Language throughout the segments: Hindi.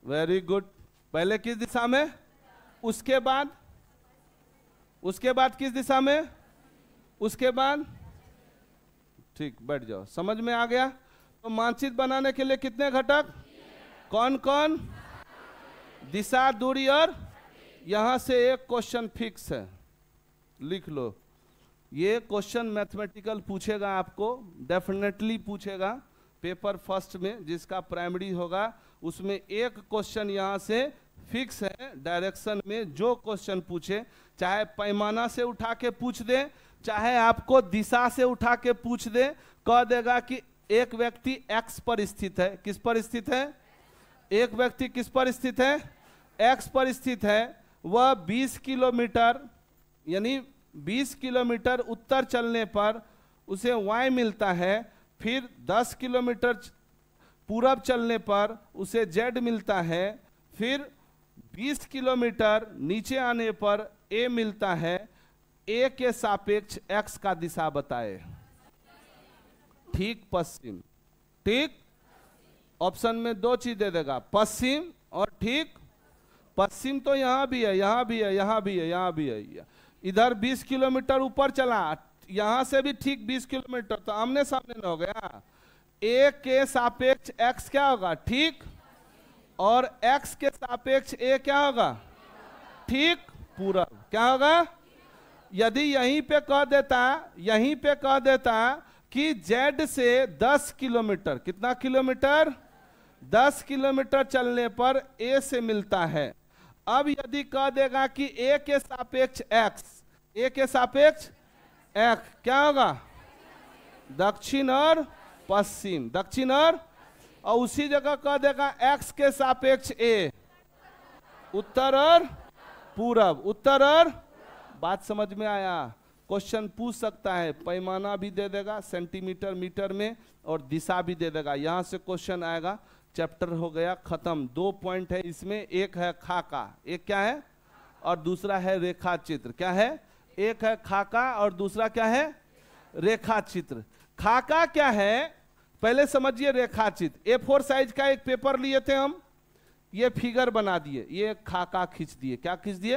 Very good. पहले किस दिशा में, उसके बाद किस दिशा में, उसके बाद, ठीक, बैठ जाओ, समझ में आ गया। तो मानचित्र बनाने के लिए कितने घटक, कौन कौन, दिशा, दूरी और, यहां से एक क्वेश्चन फिक्स है, लिख लो। ये क्वेश्चन मैथमेटिकल पूछेगा आपको, डेफिनेटली पूछेगा पेपर फर्स्ट में, जिसका प्राइमरी होगा उसमें एक क्वेश्चन यहां से फिक्स है। डायरेक्शन में जो क्वेश्चन पूछे, चाहे पैमाना से उठा के पूछ दे, चाहे आपको दिशा से उठा के पूछ दे, कह देगा कि एक व्यक्ति एक्स पर स्थित है। किस पर स्थित है, एक व्यक्ति किस पर स्थित है, एक्स पर स्थित है। वह 20 किलोमीटर, यानी 20 किलोमीटर उत्तर चलने पर उसे वाई मिलता है, फिर 10 किलोमीटर पूरब चलने पर उसे जेड मिलता है, फिर 20 किलोमीटर नीचे आने पर ए मिलता है। ए के सापेक्ष एक्स का दिशा बताए। ठीक पश्चिम, ठीक, ऑप्शन में दो चीज दे देगा, पश्चिम और ठीक। पश्चिम तो यहां भी है, यहां भी है, यहां भी है, यहां भी है। इधर 20 किलोमीटर ऊपर चला, यहां से भी ठीक 20 किलोमीटर, तो आमने सामने न हो गया। ए के सापेक्ष एक्स क्या होगा, ठीक, और एक्स के सापेक्ष ए क्या होगा, ठीक पूरब। क्या होगा, यदि यहीं पे कह देता कि जेड से 10 किलोमीटर, कितना किलोमीटर, 10 किलोमीटर चलने पर ए से मिलता है। अब यदि कह देगा कि ए के सापेक्ष एक्स, ए के सापेक्ष एक्स क्या होगा, दक्षिण और पश्चिम, दक्षिण और उसी जगह कह देगा एक्स के सापेक्ष ए, उत्तर और पूरब, उत्तर और, बात समझ में आया। क्वेश्चन पूछ सकता है, पैमाना भी दे देगा सेंटीमीटर मीटर में, और दिशा भी दे देगा। यहां से क्वेश्चन आएगा, चैप्टर हो गया खत्म। 2 पॉइंट है इसमें, एक है खाका, एक क्या है, और दूसरा है रेखा चित्र। क्या है, एक है खाका और दूसरा क्या है, रेखा चित्र। खाका क्या है पहले समझिए, रेखा चित्र। A4 साइज का एक पेपर लिए थे हम, ये फिगर बना दिए, ये खाका खींच दिए। क्या खींच दिए,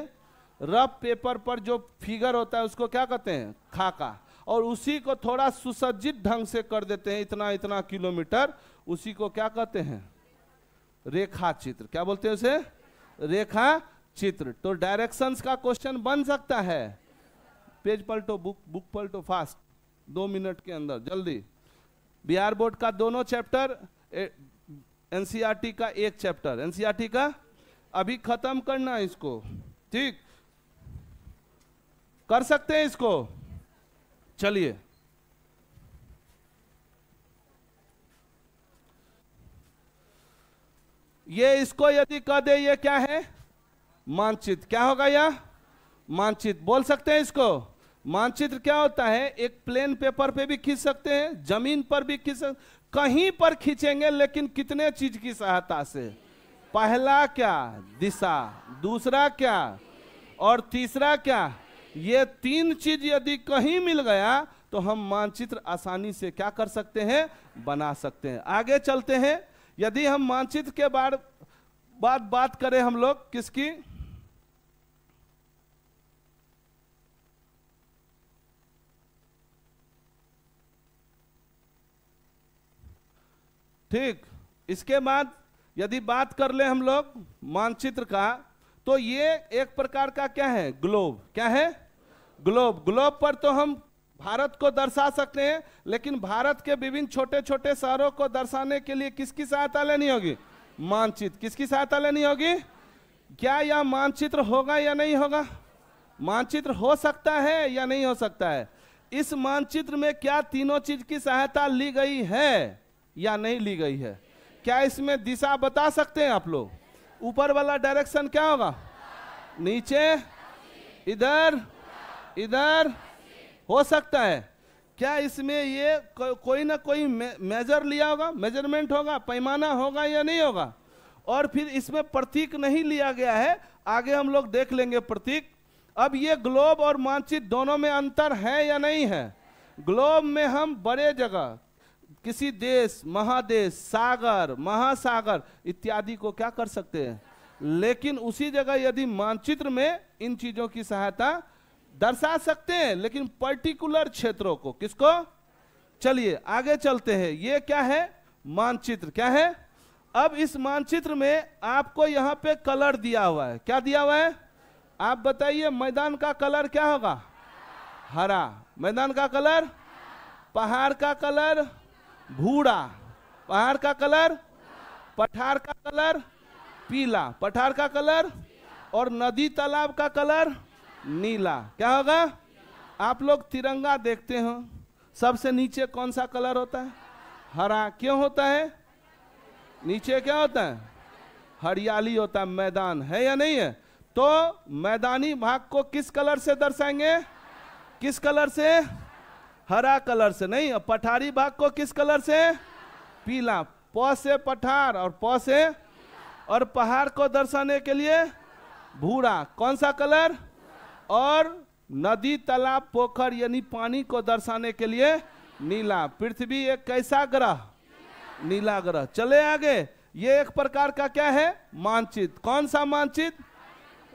रफ पेपर पर जो फिगर होता है उसको क्या कहते हैं, खाका। और उसी को थोड़ा सुसज्जित ढंग से कर देते हैं, इतना इतना किलोमीटर, उसी को क्या कहते हैं, रेखा चित्र। क्या बोलते हैं उसे, रेखा चित्र। तो डायरेक्शंस का क्वेश्चन बन सकता है। पेज पलटो, बुक पलटो फास्ट, 2 मिनट के अंदर, जल्दी। बिहार बोर्ड का दोनों चैप्टर, एनसीईआरटी का एक चैप्टर, एनसीईआरटी का अभी खत्म करना है इसको, ठीक, कर सकते हैं इसको। चलिए, ये इसको यदि कह दे, ये क्या है, मानचित्र। क्या होगा यह, मानचित्र। बोल सकते हैं इसको। मानचित्र क्या होता है, एक प्लेन पेपर पे भी खींच सकते हैं, जमीन पर भी खींच सकते, कहीं पर खींचेंगे, लेकिन कितने चीज की सहायता से, पहला क्या, दिशा, दूसरा क्या, और तीसरा क्या। ये 3 चीज यदि कहीं मिल गया तो हम मानचित्र आसानी से क्या कर सकते हैं, बना सकते हैं। आगे चलते हैं। यदि हम मानचित्र के बाद बात करें हम लोग किसकी, ठीक, इसके बाद यदि बात कर ले हम लोग मानचित्र का, तो ये एक प्रकार का क्या है, ग्लोब। क्या है, ग्लोब। ग्लोब पर तो हम भारत को दर्शा सकते हैं, लेकिन भारत के विभिन्न छोटे छोटे शहरों को दर्शाने के लिए किसकी सहायता लेनी होगी, मानचित्र। किसकी सहायता लेनी होगी, क्या यह मानचित्र होगा या नहीं होगा, मानचित्र हो सकता है या नहीं हो सकता है। इस मानचित्र में क्या तीनों चीज की सहायता ली गई है या नहीं ली गई है। क्या इसमें दिशा बता सकते हैं आप लोग, ऊपर वाला डायरेक्शन क्या होगा, नीचे, इधर, इधर, हो सकता है। क्या इसमें ये कोई ना कोई मेजर लिया होगा, मेजरमेंट होगा, पैमाना होगा या नहीं होगा। और फिर इसमें प्रतीक नहीं लिया गया है, आगे हम लोग देख लेंगे प्रतीक। अब ये ग्लोब और मानचित्र दोनों में अंतर है या नहीं है। ग्लोब में हम बड़े जगह, किसी देश, महादेश, सागर, महासागर इत्यादि को क्या कर सकते हैं, लेकिन उसी जगह यदि मानचित्र में इन चीजों की सहायता दर्शा सकते हैं, लेकिन पर्टिकुलर क्षेत्रों को, किसको। चलिए आगे चलते हैं। ये क्या है, मानचित्र। क्या है, अब इस मानचित्र में आपको यहाँ पे कलर दिया हुआ है। क्या दिया हुआ है, आप बताइए। मैदान का कलर क्या होगा, हरा। मैदान का कलर, पहाड़ का कलर भूरा, पहाड़ का कलर, पठार का कलर पीला, पठार का कलर, और नदी तालाब का कलर नीला। क्या होगा, आप लोग तिरंगा देखते हो, सबसे नीचे कौन सा कलर होता है, हरा। क्यों होता है, नीचे क्या होता है, हरियाली होता है, मैदान है या नहीं है। तो मैदानी भाग को किस कलर से दर्शाएंगे, किस कलर से, हरा कलर से। नहीं, पठारी भाग को किस कलर से, पीला। प से पठार और प से, और पहाड़ को दर्शाने के लिए भूरा, कौन सा कलर। और नदी तालाब पोखर यानी पानी को दर्शाने के लिए नीला। पृथ्वी एक कैसा ग्रह, नीला ग्रह। चले आगे। ये एक प्रकार का क्या है, मानचित्र। कौन सा मानचित्र,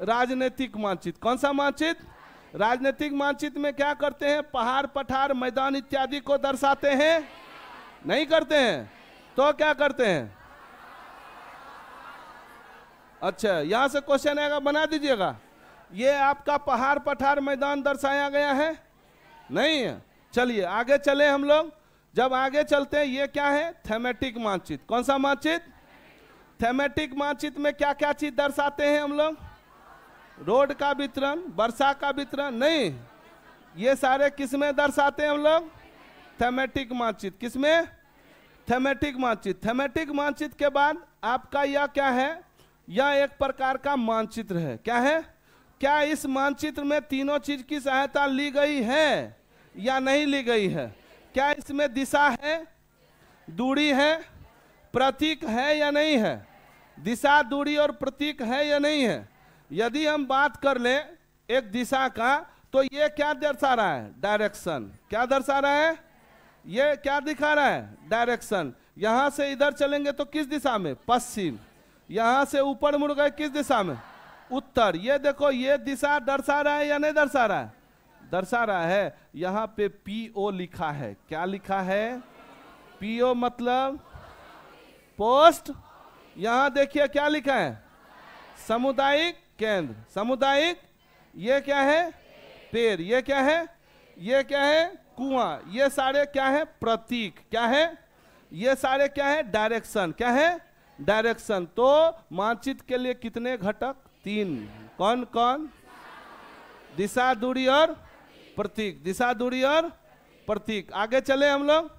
राजनीतिक मानचित्र। कौन सा मानचित्र, राजनीतिक मानचित्र में क्या करते हैं, पहाड़, पठार, मैदान इत्यादि को दर्शाते हैं, नहीं करते हैं। तो क्या करते हैं, अच्छा यहां से क्वेश्चन आएगा, बना दीजिएगा। ये आपका पहाड़, पठार, मैदान दर्शाया गया है, नहीं है। चलिए आगे चले हम लोग। जब आगे चलते हैं, ये क्या है, थीमेटिक मानचित्र। कौन सा मानचित्र, थीमेटिक मानचित्र में क्या क्या चीज दर्शाते हैं हम लोग, रोड का वितरण, वर्षा का वितरण, नहीं, ये सारे किसमें दर्शाते हैं हम लोग, थीमेटिक मानचित्र। किसमें, थीमेटिक मानचित्र। थीमेटिक मानचित्र के बाद आपका यह क्या है, यह एक प्रकार का मानचित्र है। क्या है, क्या इस मानचित्र में तीनों चीज की सहायता ली गई है या नहीं ली गई है। क्या इसमें दिशा है, दूरी है, प्रतीक है या नहीं है, दिशा, दूरी और प्रतीक है या नहीं है। यदि हम बात कर ले एक दिशा का, तो ये क्या दर्शा रहा है, डायरेक्शन। क्या दर्शा रहा है, ये क्या दिखा रहा है, डायरेक्शन। यहां से इधर चलेंगे तो किस दिशा में, पश्चिम। यहां से ऊपर मुड़ गए किस दिशा में, उत्तर। ये देखो, ये दिशा दर्शा रहा है या नहीं दर्शा रहा है, दर्शा रहा है। यहां पे पीओ लिखा है। क्या लिखा है, पीओ मतलब पोस्ट। यहां देखिए क्या लिखा है, सामुदायिक केंद्र। सामुदायिक, ये क्या है, पेड़। ये क्या है, ये क्या है, कुआं। ये सारे क्या है, प्रतीक। क्या है, ये सारे क्या है, डायरेक्शन। क्या है, डायरेक्शन। तो मानचित्र के लिए कितने घटक, 3। कौन कौन, दिशा, दूरी और प्रतीक। दिशा, दूरी और प्रतीक। आगे चले हम लोग।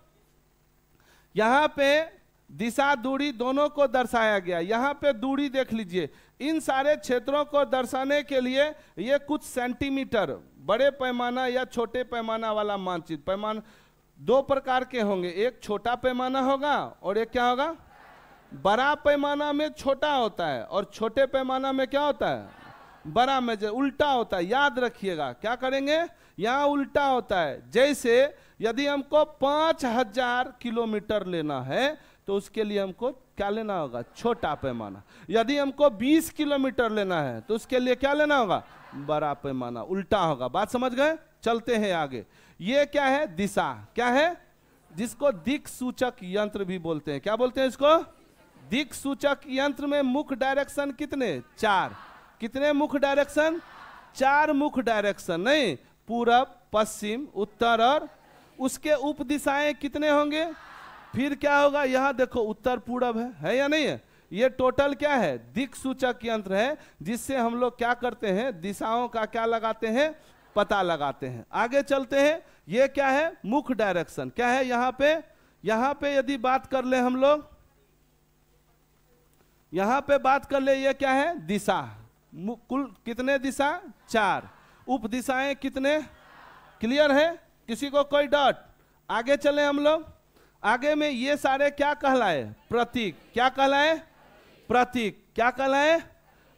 यहां पे दिशा, दूरी दोनों को दर्शाया गया। यहां पे दूरी देख लीजिए। इन सारे क्षेत्रों को दर्शाने के लिए ये कुछ सेंटीमीटर, बड़े पैमाना या छोटे पैमाना वाला मानचित्र। पैमाना 2 प्रकार के होंगे, एक छोटा पैमाना होगा और एक क्या होगा, बड़ा पैमाना में छोटा होता है और छोटे पैमाना में क्या होता है, बड़ा में उल्टा होता है। याद रखिएगा, क्या करेंगे, यहाँ उल्टा होता है। जैसे यदि हमको 5000 किलोमीटर लेना है तो उसके लिए हमको क्या लेना होगा, छोटा पैमाना। यदि हमको 20 किलोमीटर लेना है तो उसके लिए क्या लेना होगा, बड़ा पैमाना। उल्टा होगा। बात समझ गए। चलते हैं आगे। ये क्या है, दिशा। क्या है, जिसको दिक सूचक यंत्र भी बोलते हैं। क्या बोलते हैं इसको, दिक सूचक यंत्र में मुख्य डायरेक्शन कितने, 4। कितने मुख्य डायरेक्शन, 4 मुख्य डायरेक्शन। नहीं, पूरब, पश्चिम, उत्तर और उसके उप दिशाएं कितने होंगे। फिर क्या होगा, यहां देखो उत्तर पूरब है या नहीं है। ये टोटल क्या है, दिक सूचक यंत्र है, जिससे हम लोग क्या करते हैं, दिशाओं का क्या लगाते हैं, पता लगाते हैं। आगे चलते हैं। ये क्या है, मुख्य डायरेक्शन। क्या है यहाँ पे यदि बात कर ले हम लोग, यहाँ पे बात कर ले, ये क्या है, दिशा। कुल कितने दिशा, 4। उप दिशाएं कितने, क्लियर है, किसी को कोई डाउट। आगे चले हम लोग। आगे में ये सारे क्या कहलाए, प्रतीक। क्या कहलाए, प्रतीक। क्या कहलाए,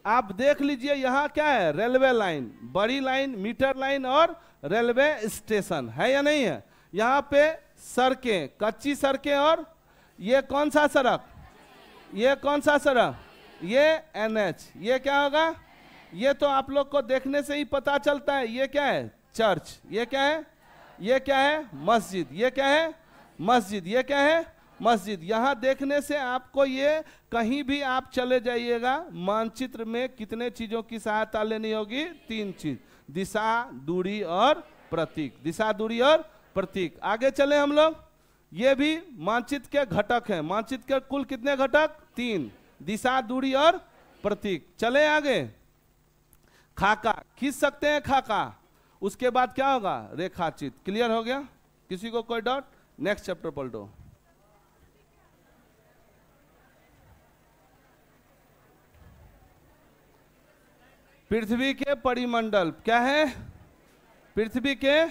आप देख लीजिए यहाँ क्या है, रेलवे लाइन, बड़ी लाइन, मीटर लाइन और रेलवे स्टेशन है या नहीं है। यहाँ पे सड़कें, कच्ची सड़कें, और ये कौन सा सड़क, ये कौन सा सड़क, ये NH। ये क्या होगा, ये तो आप लोग को देखने से ही पता चलता है। ये क्या है, चर्च। ये क्या है, ये क्या है, मस्जिद। ये क्या है, मस्जिद। ये क्या है, मस्जिद। यहां देखने से आपको ये, कहीं भी आप चले जाइएगा मानचित्र में कितने चीजों की सहायता लेनी होगी, 3 चीज, दिशा, दूरी और प्रतीक। दिशा, दूरी और प्रतीक। आगे चले हम लोग, ये भी मानचित्र के घटक हैं। मानचित्र के कुल कितने घटक, 3, दिशा, दूरी और प्रतीक। चले आगे, खाका खींच सकते हैं, खाका। उसके बाद क्या होगा, रेखाचित्र। क्लियर हो गया, किसी को कोई डाउट? नेक्स्ट चैप्टर पलटो। पृथ्वी के परिमंडल क्या है, पृथ्वी के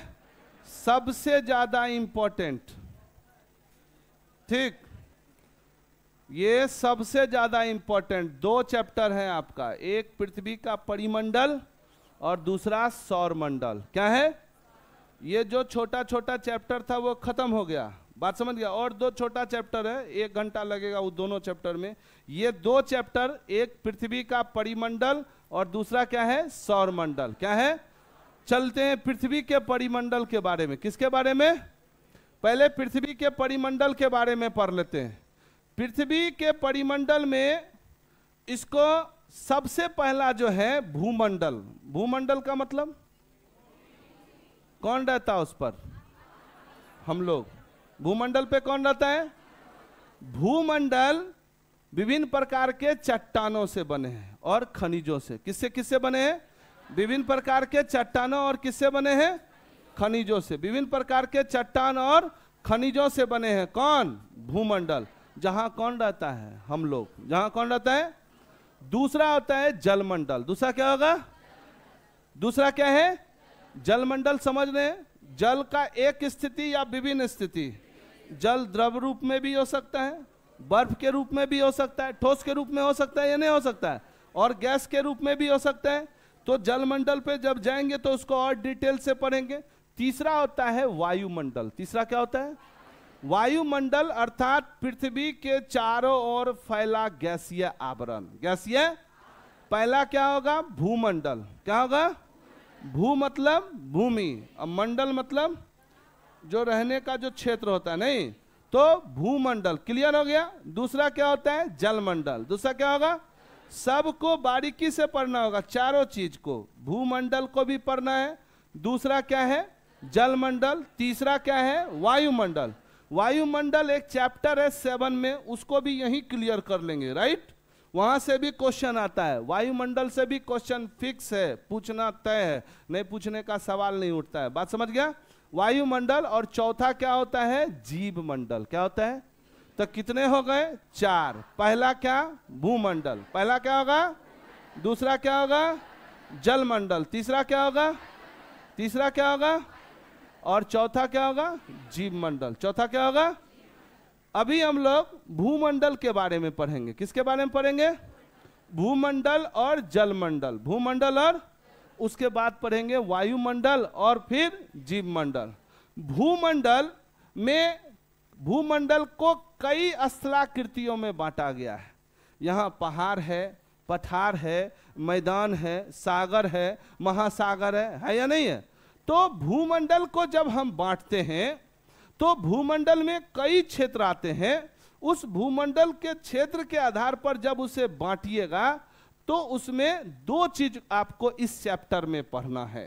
सबसे ज्यादा इंपॉर्टेंट, ठीक, ये सबसे ज्यादा इंपॉर्टेंट 2 चैप्टर है आपका। एक पृथ्वी का परिमंडल और दूसरा सौर मंडल। क्या है, ये जो छोटा छोटा चैप्टर था वो खत्म हो गया, बात समझ गया। और 2 छोटा चैप्टर है, 1 घंटा लगेगा वो दोनों चैप्टर में। ये 2 चैप्टर, एक पृथ्वी का परिमंडल और दूसरा क्या है, सौर मंडल। क्या है, चलते हैं पृथ्वी के परिमंडल के बारे में। किसके बारे में, पहले पृथ्वी के परिमंडल के बारे में पढ़ लेते हैं। पृथ्वी के परिमंडल में इसको सबसे पहला जो है भूमंडल। भूमंडल का मतलब कौन रहता है उस पर, हम लोग। भूमंडल पे कौन रहता है, भूमंडल विभिन्न प्रकार के चट्टानों से बने हैं और खनिजों से। किससे किससे बने हैं, विभिन्न प्रकार के चट्टानों और किससे बने हैं, खनिजों से। विभिन्न प्रकार के चट्टान और खनिजों से बने हैं कौन, भूमंडल। जहां कौन रहता है, हम लोग। जहां कौन रहता है, दूसरा होता है जलमंडल। दूसरा क्या होगा, दूसरा क्या है, जलमंडल। समझ रहे हैं, जल का एक स्थिति या विभिन्न स्थिति। जल द्रव रूप में भी हो सकता है, बर्फ के रूप में भी हो सकता है, ठोस के रूप में हो सकता है या नहीं हो सकता है, और गैस के रूप में भी हो सकता है। तो जलमंडल पे जब जाएंगे तो उसको और डिटेल से पढ़ेंगे। तीसरा होता है वायुमंडल। तीसरा क्या होता है, वायुमंडल, अर्थात पृथ्वी के चारों ओर फैला गैसीय आवरण। गैसीय, पहला क्या होगा, भूमंडल। क्या होगा, भू मतलब भूमि, और मंडल मतलब जो रहने का जो क्षेत्र होता है, नहीं, तो भूमंडल। क्लियर हो गया। दूसरा क्या होता है, जलमंडल। दूसरा क्या होगा, सबको बारीकी से पढ़ना होगा, चारों चीज को। भूमंडल को भी पढ़ना है। दूसरा क्या है, जलमंडल। तीसरा क्या है, वायुमंडल। वायुमंडल एक चैप्टर है 7 में, उसको भी यही क्लियर कर लेंगे, राइट। वहां से भी क्वेश्चन आता है, वायुमंडल से भी क्वेश्चन फिक्स है, पूछना तय है, नहीं पूछने का सवाल नहीं उठता है। बात समझ गया, वायुमंडल। और चौथा क्या होता है, जीव मंडल। क्या होता है, तो कितने हो गए, 4। पहला क्या, भूमंडल। पहला क्या होगा, दूसरा क्या होगा, जलमंडल। तीसरा क्या होगा, तीसरा क्या होगा, और चौथा क्या होगा, जीव मंडल। चौथा क्या होगा। अभी हम लोग भूमंडल के बारे में पढ़ेंगे। किसके बारे में पढ़ेंगे, भूमंडल और जलमंडल। भूमंडल, और उसके बाद पढ़ेंगे वायुमंडल और फिर जीव मंडल। भूमंडल में, भूमंडल को कई स्थलाकृतियों में बांटा गया है। यहाँ पहाड़ है, पठार है, मैदान है, सागर है, महासागर है या नहीं है। तो भूमंडल को जब हम बांटते हैं तो भूमंडल में कई क्षेत्र आते हैं। उस भूमंडल के क्षेत्र के आधार पर जब उसे बांटिएगा तो उसमें 2 चीज आपको इस चैप्टर में पढ़ना है।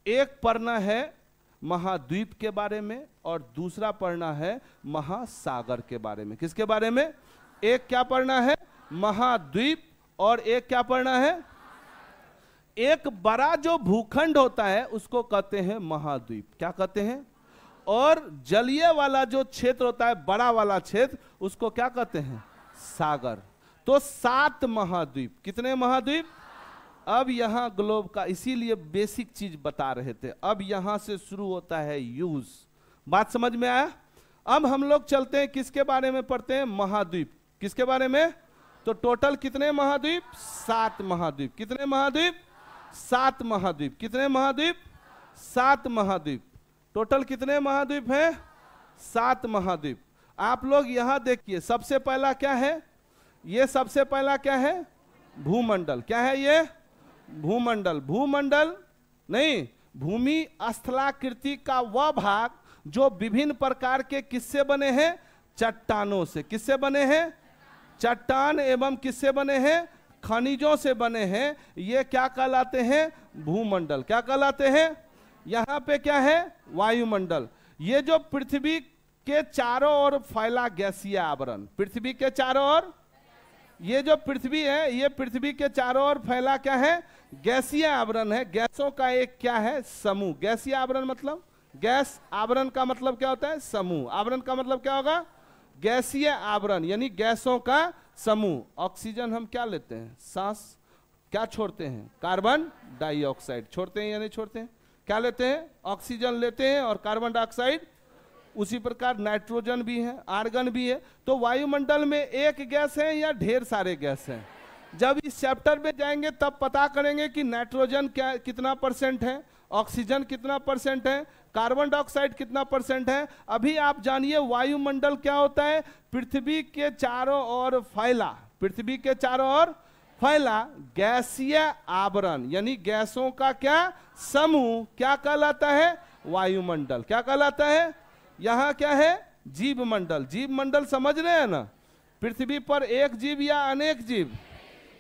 एक पढ़ना है महाद्वीप के बारे में और दूसरा पढ़ना है महासागर के बारे में। किसके बारे में, एक क्या पढ़ना है, महाद्वीप, और एक क्या पढ़ना है, एक बड़ा जो भूखंड होता है उसको कहते हैं महाद्वीप। क्या कहते हैं, और जलीय वाला जो क्षेत्र होता है, बड़ा वाला क्षेत्र, उसको क्या कहते हैं, सागर। तो 7 महाद्वीप। कितने महाद्वीप। अब यहां ग्लोब का, इसीलिए बेसिक चीज बता रहे थे। अब यहां से शुरू होता है यूज। बात समझ में आया। अब हम लोग चलते हैं, किसके बारे में पढ़ते हैं, महाद्वीप। किसके बारे में, तो टोटल कितने महाद्वीप, 7 महाद्वीप। कितने महाद्वीप, 7 महाद्वीप। कितने महाद्वीप, 7 महाद्वीप। टोटल कितने महाद्वीप हैं, 7 महाद्वीप। आप लोग यहां देखिए, सबसे पहला क्या है, ये सबसे पहला क्या है, भूमंडल। क्या है ये, भूमंडल। भूमंडल नहीं, भूमि स्थलाकृति का वह भाग जो विभिन्न प्रकार के किससे बने हैं, चट्टानों से। किससे बने हैं, चट्टान एवं किससे बने हैं, खनिजों से बने हैं। ये क्या कहलाते हैं, भूमंडल। क्या कहलाते हैं, यहाँ पे क्या है, वायुमंडल। ये जो पृथ्वी के चारों ओर फैला गैसीय आवरण, पृथ्वी के चारों ओर, ये जो पृथ्वी है, ये पृथ्वी के चारों ओर फैला क्या है, गैसीय आवरण है। गैसों का एक क्या है, समूह। गैसीय आवरण मतलब, गैस आवरण का मतलब क्या होता है, समूह। आवरण का मतलब क्या होगा, गैसीय आवरण, यानी गैसों का समूह। ऑक्सीजन हम क्या लेते हैं, सांस, क्या छोड़ते हैं, कार्बन डाइऑक्साइड। छोड़ते हैं या नहीं छोड़ते हैं, क्या लेते हैं, ऑक्सीजन लेते हैं और कार्बन डाइऑक्साइड। उसी प्रकार नाइट्रोजन भी है, आर्गन भी है। तो वायुमंडल में एक गैस है या ढेर सारे गैस हैं। जब इस चैप्टर में जाएंगे तब पता करेंगे कि नाइट्रोजन क्या कितना परसेंट है, ऑक्सीजन कितना परसेंट है, कार्बन डाइऑक्साइड कितना परसेंट है। अभी आप जानिए वायुमंडल क्या होता है, पृथ्वी के चारों ओर फैला, पृथ्वी के चारों ओर फैला गैसीय आवरण, यानी गैसों का क्या समूह, क्या कहलाता है, वायुमंडल। क्या कहलाता है, यहाँ क्या है, जीव मंडल। जीव मंडल समझ रहे हैं ना, पृथ्वी पर एक जीव या अनेक जीव।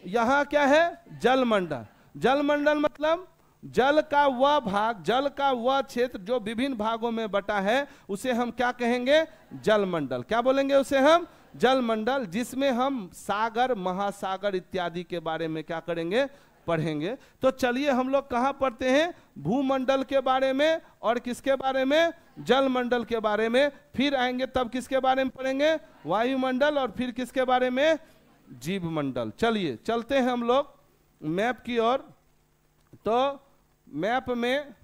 यहाँ क्या है, जल मंडल। जल मंडल मतलब जल का वह भाग, जल का वह क्षेत्र जो विभिन्न भागों में बटा है, उसे हम क्या कहेंगे, जल मंडल। क्या बोलेंगे उसे हम, जल मंडल, जिसमें हम सागर, महासागर इत्यादि के बारे में क्या करेंगे, पढ़ेंगे। तो चलिए हम लोग कहाँ पढ़ते हैं, भूमंडल के बारे में और किसके बारे में, जल मंडल के बारे में। फिर आएंगे तब किसके बारे में पढ़ेंगे, वायुमंडल, और फिर किसके बारे में, जीव मंडल। चलिए चलते हैं हम लोग मैप की ओर। तो मैप में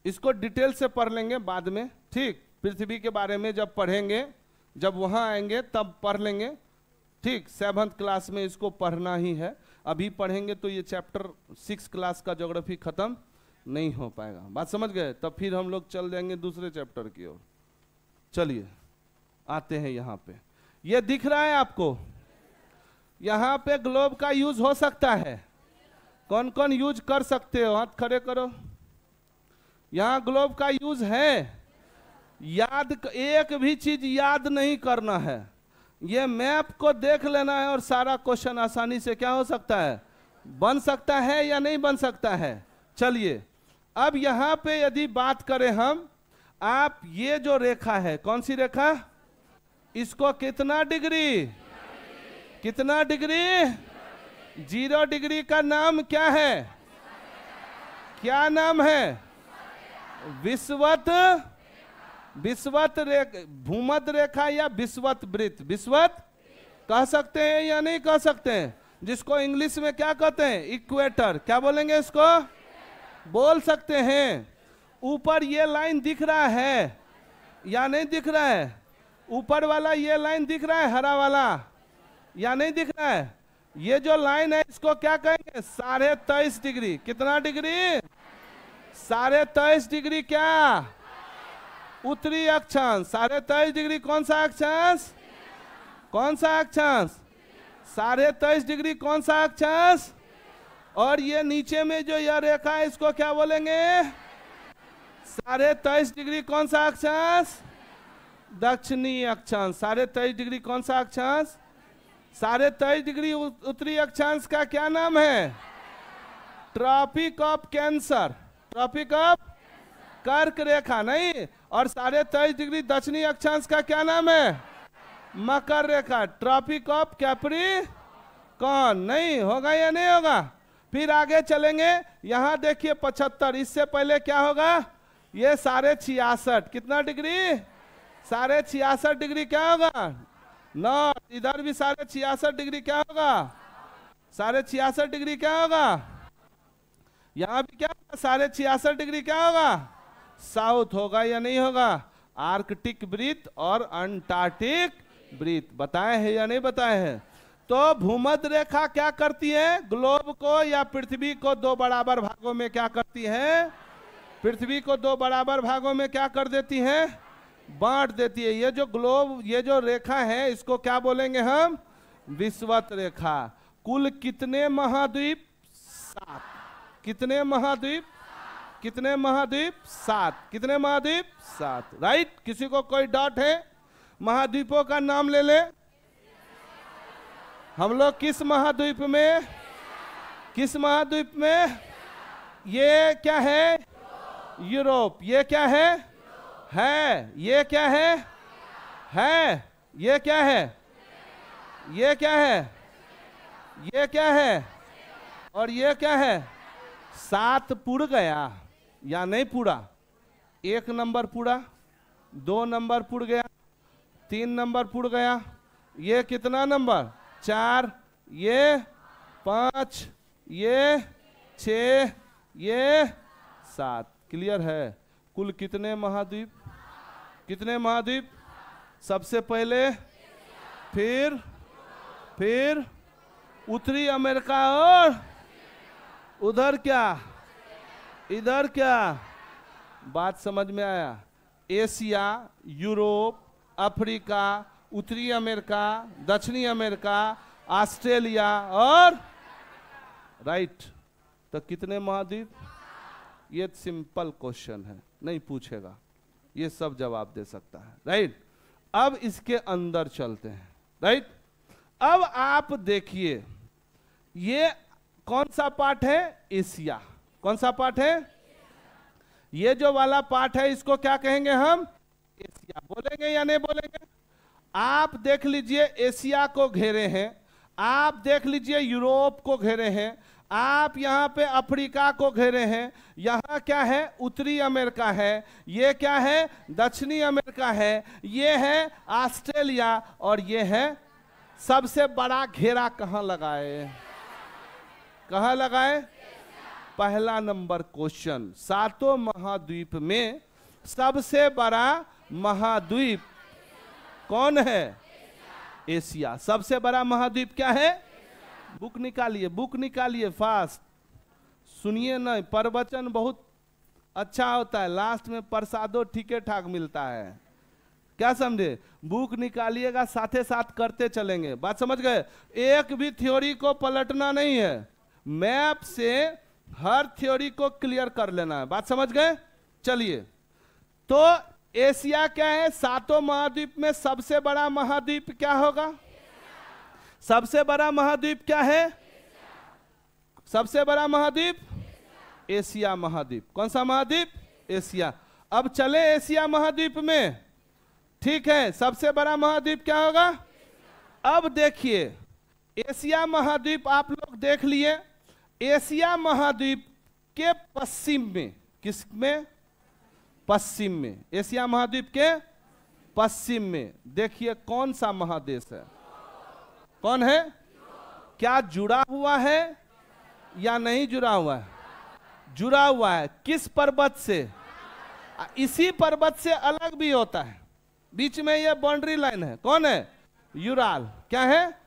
इसको डिटेल से पढ़ लेंगे बाद में, ठीक। पृथ्वी के बारे में जब पढ़ेंगे, जब वहां आएंगे तब पढ़ लेंगे, ठीक। 7th क्लास में इसको पढ़ना ही है। अभी पढ़ेंगे तो ये चैप्टर 6 क्लास का ज्योग्राफी खत्म नहीं हो पाएगा। बात समझ गए, तब फिर हम लोग चल जाएंगे दूसरे चैप्टर की ओर। चलिए आते हैं यहाँ पे, ये दिख रहा है आपको, यहाँ पे ग्लोब का यूज हो सकता है। कौन कौन यूज कर सकते हो, हाथ खड़े करो। यहाँ ग्लोब का यूज है। याद, एक भी चीज याद नहीं करना है, ये मैप को देख लेना है और सारा क्वेश्चन आसानी से क्या हो सकता है, बन सकता है या नहीं बन सकता है। चलिए अब यहाँ पे यदि बात करें हम, आप ये जो रेखा है, कौन सी रेखा, इसको कितना डिग्री, कितना डिग्री, 0 डिग्री का नाम क्या है, क्या नाम है, विषुवत, विषुवत रेखा, भूमध्य रेखा या विषुवत वृत्त, विषुवत कह सकते हैं या नहीं कह सकते हैं, जिसको इंग्लिश में क्या कहते हैं, इक्वेटर। क्या बोलेंगे इसको, बोल सकते हैं। ऊपर ये लाइन दिख रहा है या नहीं दिख रहा है, ऊपर वाला ये लाइन दिख रहा है, हरा वाला, या नहीं दिख रहा है। ये जो लाइन है इसको क्या कहेंगे, 23.5 डिग्री। कितना डिग्री, 23.5 डिग्री, क्या उत्तरी अक्षांश। 23.5 डिग्री कौन सा अक्षांश, कौन सा अक्षांश, 23.5 डिग्री कौन सा अक्षांश। और ये नीचे में जो यह रेखा है इसको क्या बोलेंगे, 23.5 डिग्री कौन सा अक्षांश, दक्षिणी अक्षांश। 23.5 डिग्री कौन सा अक्षांश, 23.5 डिग्री उत्तरी अक्षांश का क्या नाम है, tropic of cancer, tropic of कर्क रेखा नहीं। और 23.5 डिग्री दक्षिणी अक्षांश का क्या नाम है, मकर रेखा, ट्रॉपिक ऑफ कैप्रिकॉर्न। नहीं होगा या नहीं होगा। फिर आगे चलेंगे, यहां देखिए 75, इससे पहले क्या होगा, ये 66.5, कितना डिग्री, 66.5 डिग्री क्या होगा, नॉर्थ। इधर भी 66.5 डिग्री क्या होगा, 66.5 डिग्री क्या होगा, यहां भी क्या होगा, 66.5 डिग्री क्या होगा, साउथ। होगा या नहीं होगा, आर्कटिक वृत्त और अंटार्कटिक वृत्त। बताए हैं या नहीं बताए हैं। तो भूमध्य रेखा क्या करती है? ग्लोब को या पृथ्वी को दो बराबर भागों में क्या करती है? पृथ्वी को दो बराबर भागों में क्या कर देती है? बांट देती है। ये जो ग्लोब, ये जो रेखा है, इसको क्या बोलेंगे हम? विषुवत रेखा। कुल कितने महाद्वीप? 7। कितने महाद्वीप? कितने महाद्वीप? 7। कितने महाद्वीप? 7। राइट। किसी को कोई डाउट है? महाद्वीपों का नाम ले ले। हम लोग किस महाद्वीप में? किस महाद्वीप में? ये क्या है? यूरोप। ये क्या है? ये क्या है? ये क्या है? ये क्या है? ये क्या है? और ये क्या है? 7 पुड़ गया या नहीं पूरा? 1 नंबर पूरा, 2 नंबर पुड़ गया, 3 नंबर पुड़ गया, ये कितना नंबर? 4, ये 5, ये 6, ये 7। क्लियर है? कुल कितने महाद्वीप? कितने महाद्वीप? सबसे पहले, फिर उत्तरी अमेरिका और उधर क्या? इधर क्या? बात समझ में आया? एशिया, यूरोप, अफ्रीका, उत्तरी अमेरिका, दक्षिणी अमेरिका, ऑस्ट्रेलिया और राइट। तो कितने महाद्वीप? ये सिंपल क्वेश्चन है, नहीं पूछेगा, ये सब जवाब दे सकता है। राइट। अब इसके अंदर चलते हैं। राइट। अब आप देखिए, ये कौन सा पार्ट है? एशिया। कौन सा पार्ट है? ये जो वाला पार्ट है, इसको क्या कहेंगे हम? एशिया। बोलेंगे या नहीं बोलेंगे? आप देख लीजिए, एशिया को घेरे हैं, आप देख लीजिए यूरोप को घेरे हैं, आप यहाँ पे अफ्रीका को घेरे हैं, यहाँ क्या है? उत्तरी अमेरिका है, ये क्या है? दक्षिणी अमेरिका है, ये है ऑस्ट्रेलिया और ये है। सबसे बड़ा घेरा कहाँ लगाए? कहाँ लगाए? पहला नंबर क्वेश्चन। 7 महाद्वीप में सबसे बड़ा महाद्वीप कौन है? एशिया। सबसे बड़ा महाद्वीप क्या है? बुक निकालिए, बुक निकालिए फास्ट। सुनिए ना, प्रवचन बहुत अच्छा होता है, लास्ट में प्रसादो ठीके ठाक मिलता है। क्या समझे? बुक निकालिएगा, साथे साथ करते चलेंगे। बात समझ गए? एक भी थ्योरी को पलटना नहीं है, मैप से हर थ्योरी को क्लियर कर लेना है। बात समझ गए? चलिए, तो एशिया क्या है? 7 महाद्वीप में सबसे बड़ा महाद्वीप क्या होगा? सबसे बड़ा महाद्वीप क्या है? सबसे बड़ा महाद्वीप एशिया महाद्वीप। कौन सा महाद्वीप? एशिया। अब चले एशिया महाद्वीप में, ठीक है। सबसे बड़ा महाद्वीप क्या होगा? अब देखिए, एशिया महाद्वीप आप लोग देख लिए। एशिया महाद्वीप के पश्चिम में, किस में? पश्चिम में। एशिया महाद्वीप के पश्चिम में देखिए कौन सा महादेश है? कौन है? क्या जुड़ा हुआ है या नहीं जुड़ा हुआ है? जुड़ा हुआ है। किस पर्वत से? इसी पर्वत से अलग भी होता है, बीच में ये बाउंड्री लाइन है। कौन है? यूराल। क्या है?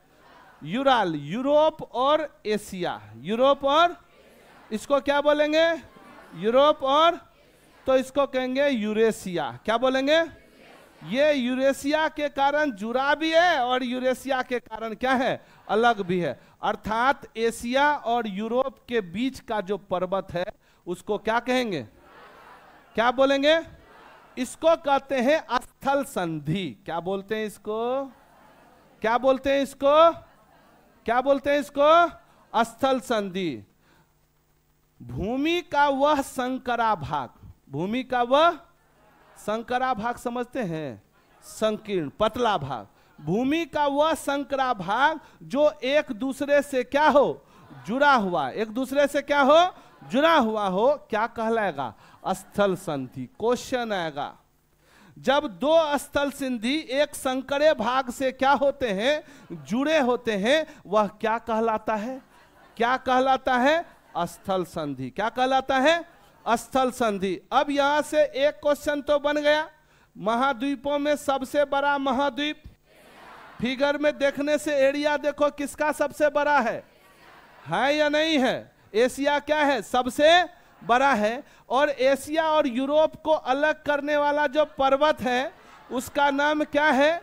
यूराल। यूरोप और एशिया। यूरोप और, इसको क्या बोलेंगे? यूरोप और, तो इसको कहेंगे यूरेशिया। क्या बोलेंगे? ये यूरेशिया के कारण जुड़ा भी है और यूरेशिया के कारण क्या है? अलग भी है। अर्थात एशिया और यूरोप के बीच का जो पर्वत है उसको क्या कहेंगे? क्या बोलेंगे? इसको कहते हैं स्थल संधि। क्या बोलते हैं इसको? क्या बोलते हैं इसको? क्या बोलते हैं इसको? स्थल संधि। भूमि का वह संकरा भाग, भूमि का वह संकरा भाग समझते हैं? संकीर्ण पतला भाग। भूमि का वह संकरा भाग जो एक दूसरे से क्या हो? जुड़ा हुआ। एक दूसरे से क्या हो? जुड़ा हुआ हो, क्या कहलाएगा? स्थल संधि। क्वेश्चन आएगा, जब 2 स्थल संधि एक संकरे भाग से क्या होते हैं? जुड़े होते हैं, वह क्या कहलाता है? क्या कहलाता है? स्थल संधि। क्या कहलाता है? स्थल संधि। अब यहां से एक क्वेश्चन तो बन गया, महाद्वीपों में सबसे बड़ा महाद्वीप फिगर में देखने से एरिया देखो किसका सबसे बड़ा है या नहीं है? एशिया क्या है? सबसे बड़ा है। और एशिया और यूरोप को अलग करने वाला जो पर्वत है उसका नाम क्या है?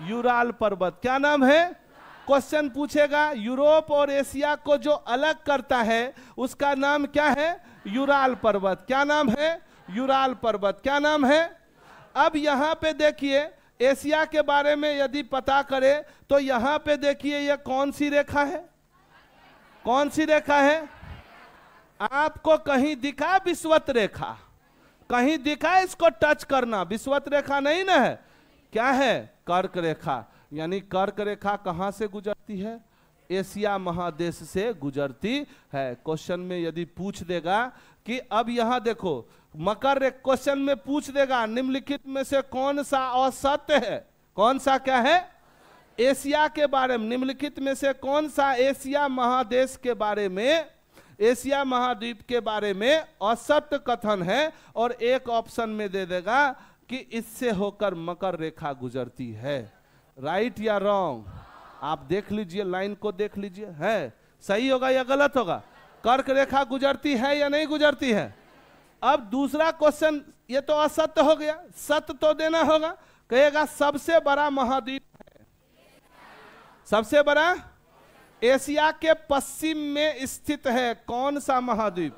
यूराल पर्वत। क्या नाम है? क्वेश्चन पूछेगा यूरोप और एशिया को जो अलग करता है उसका नाम क्या है? यूराल पर्वत। क्या नाम है? यूराल पर्वत। क्या नाम है? अब यहाँ पे देखिए एशिया के बारे में यदि पता करें तो यहाँ पे देखिए ये कौन सी रेखा है? कौन सी रेखा है? आपको कहीं दिखा विषुवत रेखा? कहीं दिखा इसको टच करना? विषुवत रेखा नहीं ना है, क्या है? कर्क रेखा। यानी कर्क रेखा कहां से गुजरती है? एशिया महादेश से गुजरती है। क्वेश्चन में यदि पूछ देगा कि अब यहां देखो मकर रेखा, क्वेश्चन में पूछ देगा निम्नलिखित में से कौन सा असत्य है? कौन सा क्या है? एशिया के बारे में, निम्नलिखित में से कौन सा एशिया महादेश के बारे में, एशिया महाद्वीप के बारे में असत्य कथन है? और एक ऑप्शन में दे देगा कि इससे होकर मकर रेखा गुजरती है। राइट या रॉन्ग? आप देख लीजिए, लाइन को देख लीजिए, है सही होगा या गलत होगा? कर्क रेखा गुजरती है या नहीं गुजरती है? अब दूसरा क्वेश्चन, ये तो असत्य हो गया, सत्य तो देना होगा। कहेगा सबसे बड़ा महाद्वीप है, सबसे बड़ा एशिया के पश्चिम में स्थित है। कौन सा महाद्वीप?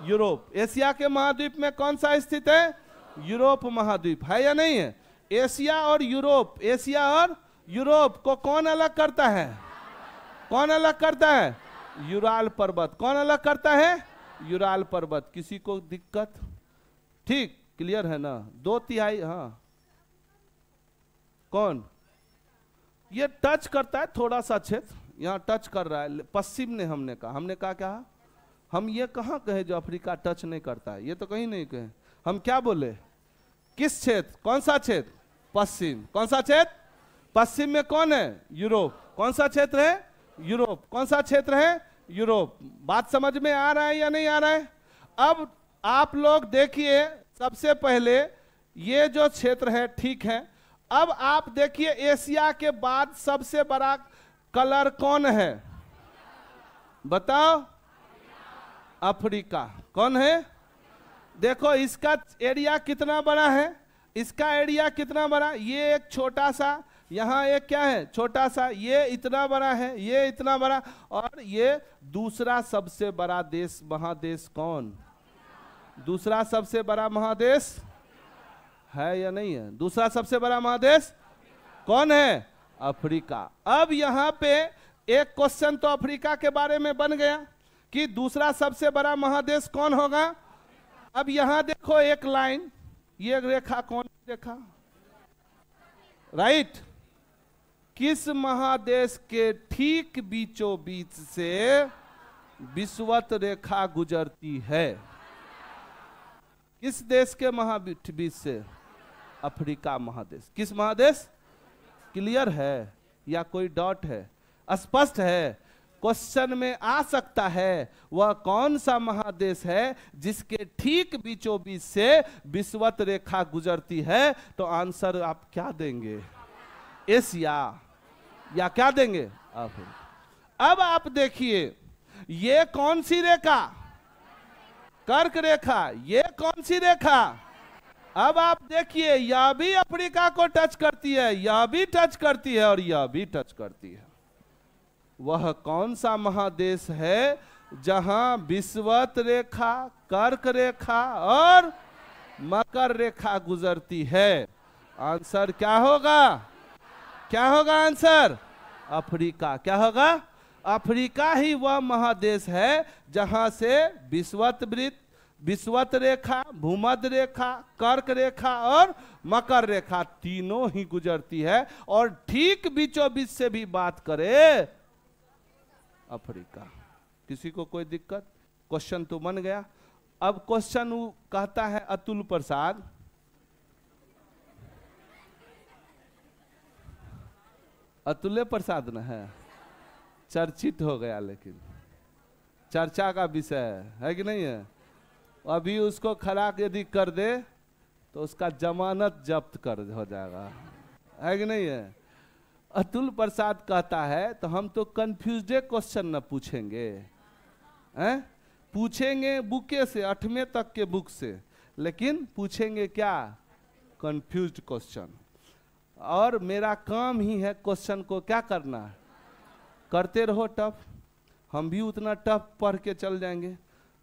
यूरोप। एशिया के महाद्वीप में कौन सा स्थित है? यूरोप महाद्वीप। है या नहीं है? एशिया और यूरोप, एशिया और यूरोप को कौन अलग करता है? कौन अलग करता है? यूराल पर्वत। कौन अलग करता है? यूराल पर्वत। किसी को दिक्कत? ठीक, क्लियर है ना? 2/3। हाँ, कौन? ये टच करता है थोड़ा सा क्षेत्र, यहाँ टच कर रहा है पश्चिम ने। हमने कहा क्या? हम ये कहाँ कहे जो अफ्रीका टच नहीं करता है? ये तो कहीं नहीं कहे। हम क्या बोले? किस क्षेत्र? कौन सा क्षेत्र? पश्चिम। कौन सा क्षेत्र? पश्चिम में कौन है? यूरोप। कौन सा क्षेत्र है? यूरोप। कौन सा क्षेत्र है? यूरोप। बात समझ में आ रहा है या नहीं आ रहा है? अब आप लोग देखिए, सबसे पहले ये जो क्षेत्र है ठीक है। अब आप देखिए एशिया के बाद सबसे बड़ा कलर कौन है? बताओ। अफ्रीका। कौन है? देखो इसका एरिया कितना बड़ा है, इसका एरिया कितना बड़ा। ये एक छोटा सा, यहाँ एक क्या है? छोटा सा। ये इतना बड़ा है, ये इतना बड़ा। और ये दूसरा सबसे बड़ा देश, महादेश कौन? दूसरा सबसे बड़ा महादेश है या नहीं है? दूसरा सबसे बड़ा महादेश कौन है? अफ्रीका। अब यहाँ पे एक क्वेश्चन तो अफ्रीका के बारे में बन गया कि दूसरा सबसे बड़ा महादेश कौन होगा। अब यहाँ देखो एक लाइन, ये रेखा कौन रेखा? राइट। किस महादेश के ठीक बीचों बीच से विषुवत रेखा गुजरती है? किस देश के बीच से? अफ्रीका महादेश। किस महादेश? क्लियर है या कोई डॉट है? स्पष्ट है? क्वेश्चन में आ सकता है वह कौन सा महादेश है जिसके ठीक बीचों बीच से विषुवत रेखा गुजरती है? तो आंसर आप क्या देंगे? एशिया या क्या देंगे? अफ्रीका। अब आप देखिए ये कौन सी रेखा? कर्क रेखा। ये कौन सी रेखा? अब आप देखिए यह भी अफ्रीका को टच करती है, यह भी टच करती है और यह भी टच करती है। वह कौन सा महादेश है जहां विषुवत रेखा, कर्क रेखा और मकर रेखा गुजरती है? आंसर क्या होगा? क्या होगा आंसर? अफ्रीका। क्या होगा? अफ्रीका ही वह महादेश है जहां से विषुवत वृत्त, विषुवत रेखा, भूमध्य रेखा, कर्क रेखा और मकर रेखा तीनों ही गुजरती है। और ठीक बीचों बीच से भी बात करें अफ्रीका। किसी को कोई दिक्कत? क्वेश्चन तो बन गया। अब क्वेश्चन कहता है अतुल प्रसाद, अतुल्य प्रसाद न है, चर्चित हो गया लेकिन चर्चा का विषय है कि नहीं है? अभी उसको खड़ा यदि कर दे तो उसका जमानत जब्त कर हो जाएगा, है कि नहीं है? अतुल प्रसाद कहता है तो हम तो कंफ्यूज्ड क्वेश्चन न पूछेंगे, हैं? पूछेंगे बुके से 8वें तक के बुक से, लेकिन पूछेंगे क्या? Confused question. और मेरा काम ही है क्वेश्चन को क्या करना है, करते रहो टफ, हम भी उतना टफ पढ़ के चल जाएंगे।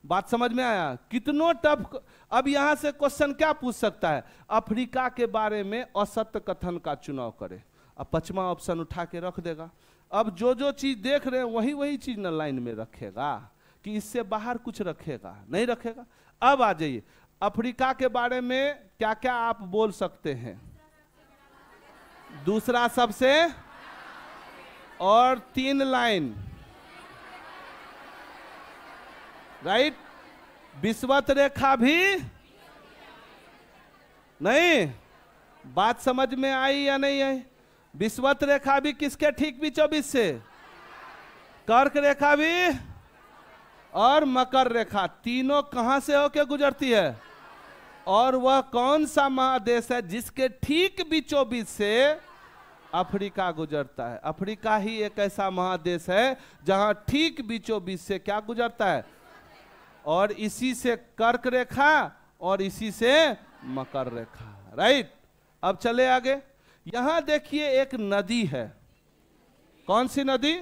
बात समझ में आया? कितनों टफ। अब यहां से क्वेश्चन क्या पूछ सकता है? अफ्रीका के बारे में असत्य कथन का चुनाव करे। अब 5वां ऑप्शन उठा के रख देगा। अब जो जो चीज देख रहे हैं वही वही चीज न लाइन में रखेगा कि इससे बाहर कुछ रखेगा? नहीं रखेगा। अब आ जाइए, अफ्रीका के बारे में क्या क्या आप बोल सकते हैं? दूसरा सबसे, और 3 लाइन, राइट? विषुवत रेखा भी नहीं। बात समझ में आई या नहीं आई? विषुवत रेखा भी किसके ठीक बीचों बीच से? कर्क रेखा भी और मकर रेखा, तीनों कहां से होके गुजरती है? और वह कौन सा महादेश है जिसके ठीक बीचों बीच से अफ्रीका गुजरता है? अफ्रीका ही एक ऐसा महादेश है जहां ठीक बीचों बीच से क्या गुजरता है? और इसी से कर्क रेखा और इसी से मकर रेखा, राइट? अब चले आगे। यहां देखिए एक नदी है। कौन सी नदी?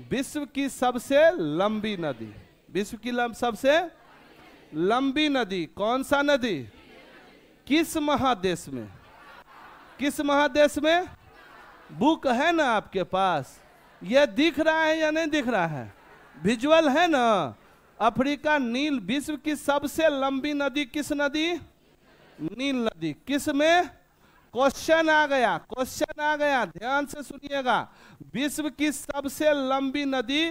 विश्व की सबसे लंबी नदी। विश्व की सबसे लंबी नदी कौन सा नदी? किस महादेश में? किस महादेश में? बुक है ना आपके पास? ये दिख रहा है या नहीं दिख रहा है? विजुअल है ना? अफ्रीका नील, विश्व की सबसे लंबी नदी किस नदी? नील नदी। किस में? क्वेश्चन आ गया, क्वेश्चन आ गया, ध्यान से सुनिएगा। विश्व की सबसे लंबी नदी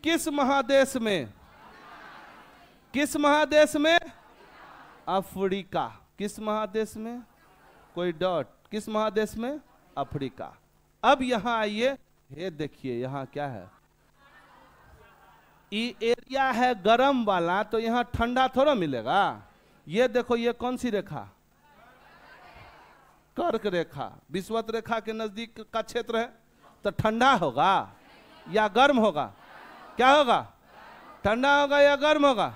किस महादेश में? किस महादेश में? अफ्रीका। किस महादेश में? कोई डॉट। किस महादेश में? अफ्रीका। अब यहां आइए, ये देखिए यहां क्या है? ये एरिया है गर्म वाला, तो यहां ठंडा थोड़ा मिलेगा। ये देखो, ये कौन सी रेखा? कर्क रेखा। विषुवत रेखा के नजदीक का क्षेत्र है, तो ठंडा होगा या गर्म होगा? क्या होगा? ठंडा होगा या गर्म होगा?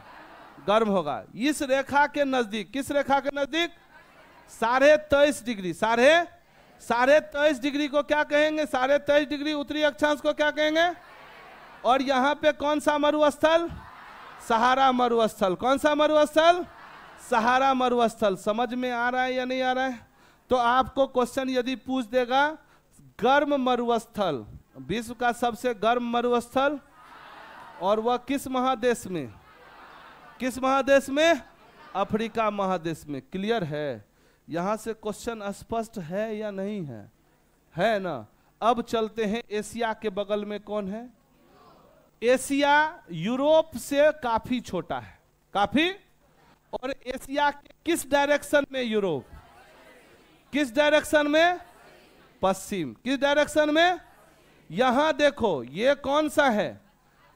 गर्म होगा। इस रेखा के नजदीक, किस रेखा के नजदीक? 23.5 डिग्री। 23.5 डिग्री को क्या कहेंगे? 23.5 डिग्री उत्तरी अक्षांश को क्या कहेंगे? और यहाँ पे कौन सा मरुस्थल? सहारा मरुस्थल। कौन सा मरुस्थल? सहारा मरुस्थल। समझ में आ रहा है या नहीं आ रहा है? तो आपको क्वेश्चन यदि पूछ देगा गर्म मरुस्थल, विश्व का सबसे गर्म मरुस्थल, और वह किस महादेश में? किस महादेश में? अफ्रीका महादेश में। क्लियर है? यहां से क्वेश्चन स्पष्ट है या नहीं है? है ना? अब चलते हैं, एशिया के बगल में कौन है? एशिया यूरोप से काफी छोटा है, काफी। और एशिया के किस डायरेक्शन में यूरोप? किस डायरेक्शन में? पश्चिम। किस डायरेक्शन में? यहां देखो, ये कौन सा है?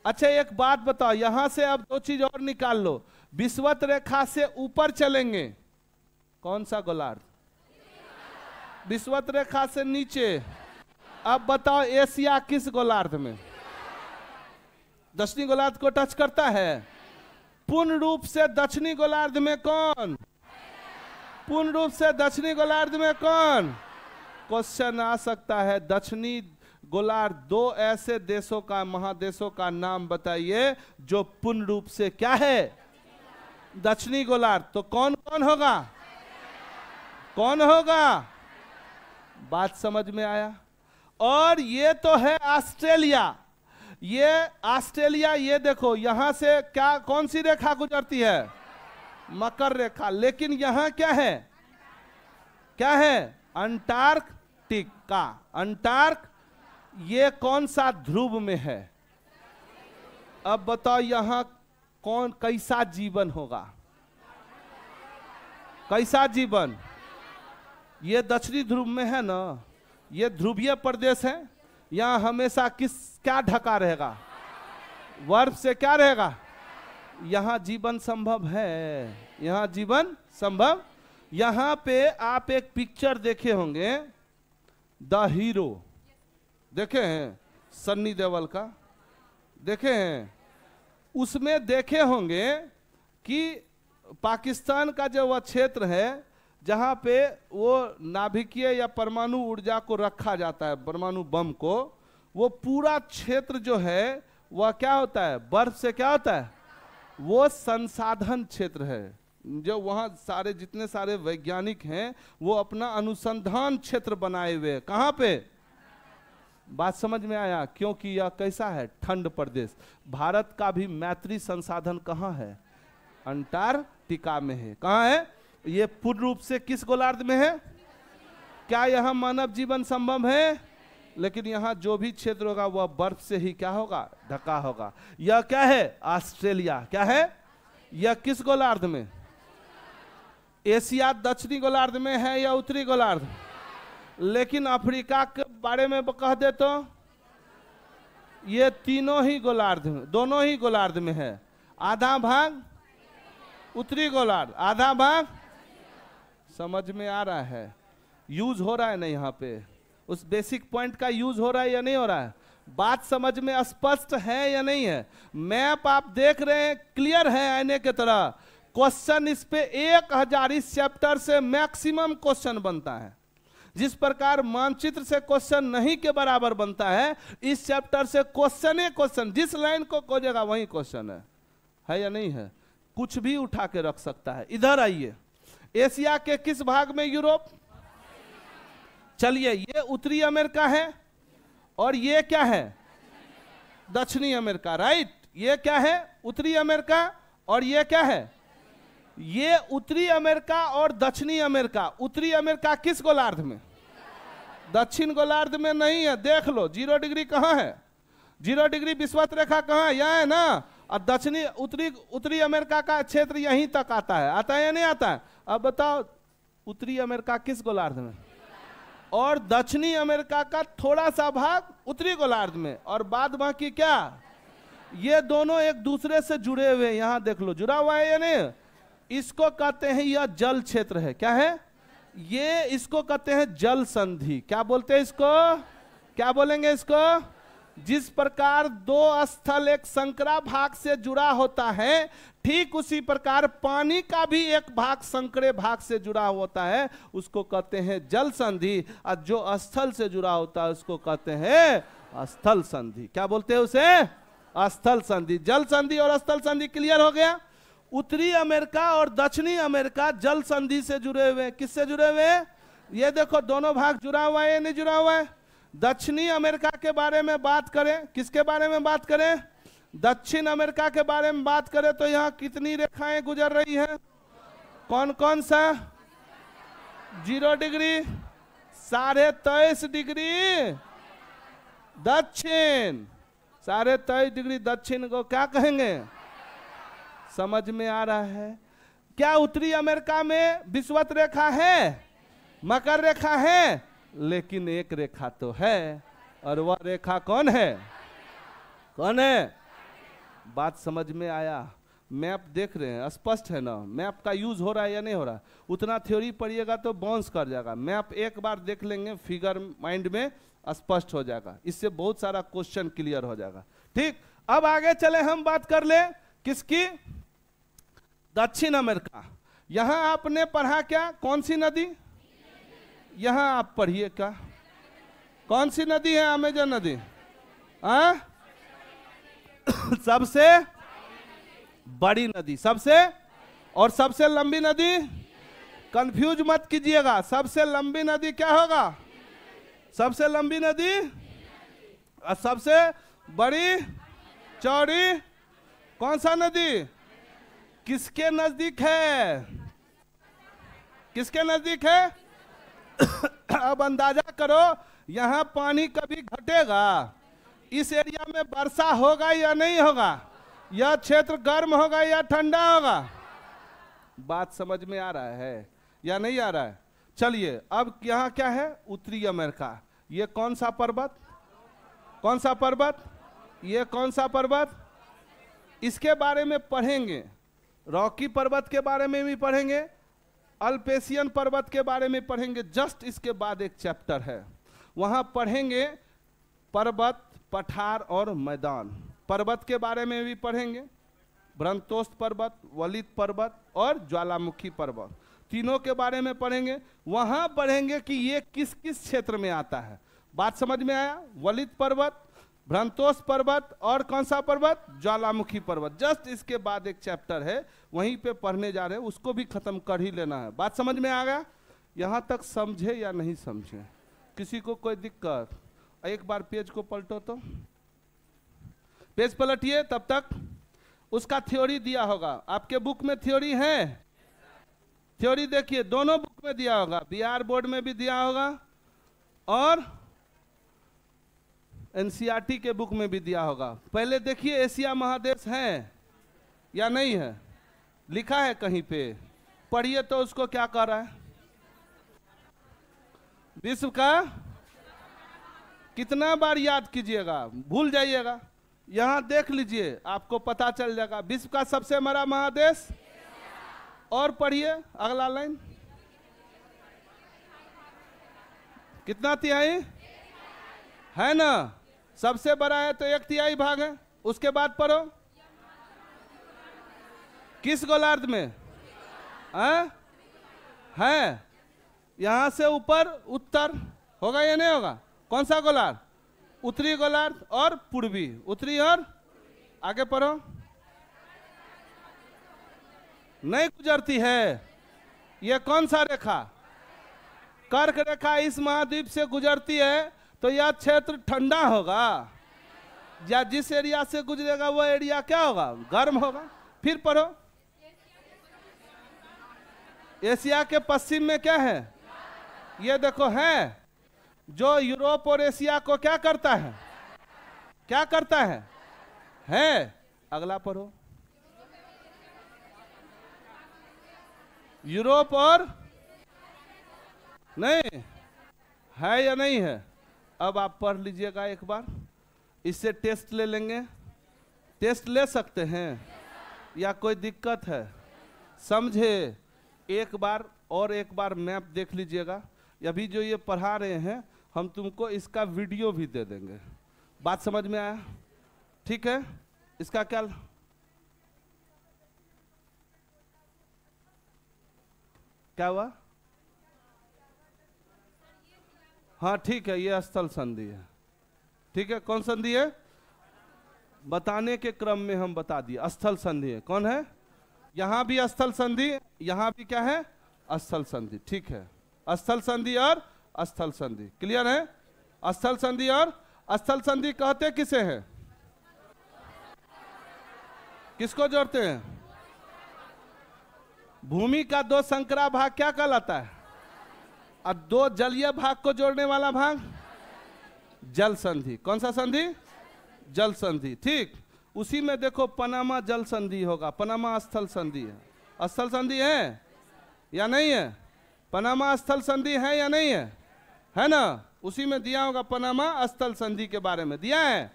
अच्छा एक बात बताओ, यहां से अब 2 चीज और निकाल लो। विषुवत रेखा से ऊपर चलेंगे, कौन सा गोलार्ध? विषुवत रेखा से नीचे। अब बताओ एशिया किस गोलार्ध में? दक्षिणी गोलार्ध को टच करता है। पूर्ण रूप से दक्षिणी गोलार्ध में कौन? पूर्ण रूप से दक्षिणी गोलार्ध में कौन? क्वेश्चन आ सकता है, दक्षिणी गोलार्ध 2 ऐसे देशों का, महादेशों का नाम बताइए जो पूर्ण रूप से क्या है? दक्षिणी गोलार्ध। तो कौन कौन होगा? कौन होगा? बात समझ में आया? और ये तो है ऑस्ट्रेलिया। ये ऑस्ट्रेलिया, ये देखो यहां से क्या, कौन सी रेखा गुजरती है? मकर रेखा। लेकिन यहां क्या है? क्या है? अंटार्कटिका। अंटार्क, ये कौन सा ध्रुव में है? अब बताओ यहां कौन, कैसा जीवन होगा? कैसा जीवन? ये दक्षिणी ध्रुव में है ना, ये ध्रुवीय प्रदेश है। यहाँ हमेशा क्या ढका रहेगा? बर्फ से क्या रहेगा? यहाँ जीवन संभव है। यहाँ जीवन संभव। यहाँ पे आप एक पिक्चर देखे होंगे, द हीरो। देखे हैं? सन्नी देओल का देखे हैं? उसमें देखे होंगे कि पाकिस्तान का जो वह क्षेत्र है जहाँ पे वो नाभिकीय या परमाणु ऊर्जा को रखा जाता है, परमाणु बम को, वो पूरा क्षेत्र जो है वह क्या होता है? बर्फ से क्या होता है? वो संसाधन क्षेत्र है। जो वहाँ सारे जितने सारे वैज्ञानिक हैं वो अपना अनुसंधान क्षेत्र बनाए हुए हैं। कहाँ पे? बात समझ में आया? क्योंकि यह कैसा है? ठंड प्रदेश। भारत का भी मैत्री संसाधन कहाँ है? अंटार्कटिका में है। कहाँ है? ये पूर्ण रूप से किस गोलार्ध में है? क्या यहाँ मानव जीवन संभव है? लेकिन यहाँ जो भी क्षेत्र होगा वह बर्फ से ही क्या होगा? ढका होगा। यह क्या है? ऑस्ट्रेलिया। क्या है? यह किस गोलार्ध में? एशिया दक्षिणी गोलार्ध में है या उत्तरी गोलार्ध? लेकिन अफ्रीका के बारे में कह दे तो ये तीनों ही गोलार्ध में, दोनों ही गोलार्ध में है। आधा भाग उत्तरी गोलार्ध, आधा भाग। समझ में आ रहा है? यूज हो रहा है ना यहाँ पे? उस बेसिक पॉइंट का यूज हो रहा है या नहीं हो रहा है? बात समझ में स्पष्ट है या नहीं है? मैप आप देख रहे हैं, क्लियर है आईने की तरह। क्वेश्चन इस पे 1000 इस चैप्टर से मैक्सिमम क्वेश्चन बनता है। जिस प्रकार मानचित्र से क्वेश्चन नहीं के बराबर बनता है, इस चैप्टर से क्वेश्चन ही क्वेश्चन, जिस लाइन को खोजेगा वही क्वेश्चन है या नहीं है? कुछ भी उठा के रख सकता है। इधर आइए, एशिया के किस भाग में यूरोप? चलिए, ये उत्तरी अमेरिका है और ये क्या है? दक्षिणी अमेरिका। राइट, ये क्या है? उत्तरी अमेरिका। और ये क्या है? ये उत्तरी अमेरिका और दक्षिणी अमेरिका। उत्तरी अमेरिका किस गोलार्ध में? दक्षिण गोलार्ध में नहीं है। देख लो 0 डिग्री कहाँ है? 0 डिग्री विषुवत रेखा कहाँ है? यहाँ है ना। और दक्षिणी उत्तरी अमेरिका का क्षेत्र यहीं तक आता है। आता है या नहीं आता है? अब बताओ उत्तरी अमेरिका किस गोलार्ध में? और दक्षिणी अमेरिका का थोड़ा सा भाग उत्तरी गोलार्ध में, और बाद बाकी क्या? ये दोनों एक दूसरे से जुड़े हुए। यहां देख लो, जुड़ा हुआ है या नहीं? इसको कहते हैं, यह जल क्षेत्र है। क्या है ये? इसको कहते हैं जल संधि। क्या बोलते हैं इसको? क्या बोलेंगे इसको? जिस प्रकार दो स्थल एक संकरा भाग से जुड़ा होता है, ठीक उसी प्रकार पानी का भी एक भाग संकरे भाग से जुड़ा होता है, उसको कहते हैं जल संधि। और जो स्थल से जुड़ा होता है उसको कहते हैं स्थल संधि। क्या बोलते हैं उसे? स्थल संधि। जल संधि और स्थल संधि क्लियर हो गया? उत्तरी अमेरिका और दक्षिणी अमेरिका जल संधि से जुड़े हुए। किससे जुड़े हुए? ये देखो दोनों भाग जुड़ा हुआ है या नहीं जुड़ा हुआ है? दक्षिणी अमेरिका के बारे में बात करें, किसके बारे में बात करें? दक्षिण अमेरिका के बारे में बात करें तो यहाँ कितनी रेखाएं गुजर रही हैं? कौन कौन सा? 0 डिग्री, 23.5 डिग्री दक्षिण, 23.5 डिग्री दक्षिण को क्या कहेंगे? समझ में आ रहा है? क्या उत्तरी अमेरिका में विषुवत रेखा है, मकर रेखा है? लेकिन एक रेखा तो है, और वह रेखा कौन है? कौन है? बात समझ में आया? मैप देख रहे हैं, स्पष्ट है ना? मैप का यूज हो रहा है या नहीं हो रहा? उतना थ्योरी पढ़िएगा तो बाउंस कर जाएगा। मैप एक बार देख लेंगे, फिगर माइंड में स्पष्ट हो जाएगा। इससे बहुत सारा क्वेश्चन क्लियर हो जाएगा। ठीक, अब आगे चले, हम बात कर ले किसकी? दक्षिण अमेरिका। यहां आपने पढ़ा क्या? कौन सी नदी? यहां आप पढ़िए क्या? कौन सी नदी है? अमेजन नदी। सबसे बड़ी नदी, सबसे और सबसे लंबी नदी? कंफ्यूज मत कीजिएगा। सबसे लंबी नदी क्या होगा? सबसे लंबी नदी और सबसे बड़ी चौड़ी कौन सा नदी? किसके नजदीक है? किसके नजदीक है? अब अंदाजा करो, यहां पानी कभी घटेगा? इस एरिया में वर्षा होगा या नहीं होगा? यह क्षेत्र गर्म होगा या ठंडा होगा? बात समझ में आ रहा है या नहीं आ रहा है? चलिए, अब यहाँ क्या है? उत्तरी अमेरिका। ये कौन सा पर्वत? कौन सा पर्वत? ये कौन सा पर्वत? इसके बारे में पढ़ेंगे। रॉकी पर्वत के बारे में भी पढ़ेंगे, अल्पेशियन पर्वत के बारे में पढ़ेंगे। जस्ट इसके बाद एक चैप्टर है, वहां पढ़ेंगे पर्वत, पठार और मैदान। पर्वत के बारे में भी पढ़ेंगे, ब्रह्मोत्थ पर्वत, वलित पर्वत और ज्वालामुखी पर्वत, तीनों के बारे में पढ़ेंगे। वहां पढ़ेंगे कि ये किस किस क्षेत्र में आता है। बात समझ में आया? वलित पर्वत, ब्रह्मोत्थ पर्वत और कौन सा पर्वत? ज्वालामुखी पर्वत। जस्ट इसके बाद एक चैप्टर है, वहीं पे पढ़ने जा रहे हैं, उसको भी खत्म कर ही लेना है। बात समझ में आ गया? यहां तक समझे या नहीं समझे? किसी को कोई दिक्कत? एक बार पेज को पलटो तो, पेज पलटिए, तब तक उसका थ्योरी दिया होगा। आपके बुक में थ्योरी है? थ्योरी देखिए, दोनों बुक में दिया होगा, बिहार बोर्ड में भी दिया होगा और एनसीईआरटी के बुक में भी दिया होगा। पहले देखिए एशिया महादेश है या नहीं है, लिखा है कहीं पे, पढ़िए तो उसको क्या कह रहा है? विश्व का कितना बार याद कीजिएगा, भूल जाइएगा। यहां देख लीजिए, आपको पता चल जाएगा। विश्व का सबसे बड़ा महादेश, और पढ़िए अगला लाइन, कितना तिहाई है ना? सबसे बड़ा है तो 1/3 भाग है। उसके बाद पढ़ो, किस गोलार्ध में है? यहां से ऊपर उत्तर होगा या नहीं होगा? कौन सा गोलार्ध? उत्तरी गोलार्ध और पूर्वी। उत्तरी और आगे पढ़ो, नहीं गुजरती है। यह कौन सा रेखा? कर्क रेखा इस महाद्वीप से गुजरती है, तो यह क्षेत्र ठंडा होगा, या जिस एरिया से गुजरेगा वह एरिया क्या होगा? गर्म होगा। फिर पढ़ो, एशिया के पश्चिम में क्या है? ये देखो है, जो यूरोप और एशिया को क्या करता है? क्या करता है? अगला पढ़ो, यूरोप और नहीं है या नहीं है? अब आप पढ़ लीजिएगा एक बार, इससे टेस्ट ले लेंगे। टेस्ट ले सकते हैं या कोई दिक्कत है? समझे? एक बार और एक बार मैप देख लीजिएगा। अभी जो ये पढ़ा रहे हैं हम तुमको इसका वीडियो भी दे देंगे। बात समझ में आया? ठीक है, इसका क्या हुआ? हाँ ठीक है, ये स्थल संधि है। ठीक है, कौन संधि है? बताने के क्रम में हम बता दिए, स्थल संधि है। कौन है? यहां भी स्थल संधि, यहां भी क्या है? स्थल संधि। ठीक है, स्थल संधि और स्थल संधि क्लियर है? स्थल संधि और स्थल संधि कहते किसे हैं? किसको जोड़ते हैं? भूमि का दो संकरा भाग क्या कहलाता है? और दो जलीय भाग को जोड़ने वाला भाग जल संधि। कौन सा संधि? जल संधि। ठीक, उसी में देखो पनामा जल संधि होगा, पनामा स्थल संधि है। स्थल संधि है या नहीं है? पनामा स्थल संधि है या नहीं है? है ना? उसी में दिया होगा, पनामा स्थल संधि के बारे में दिया है।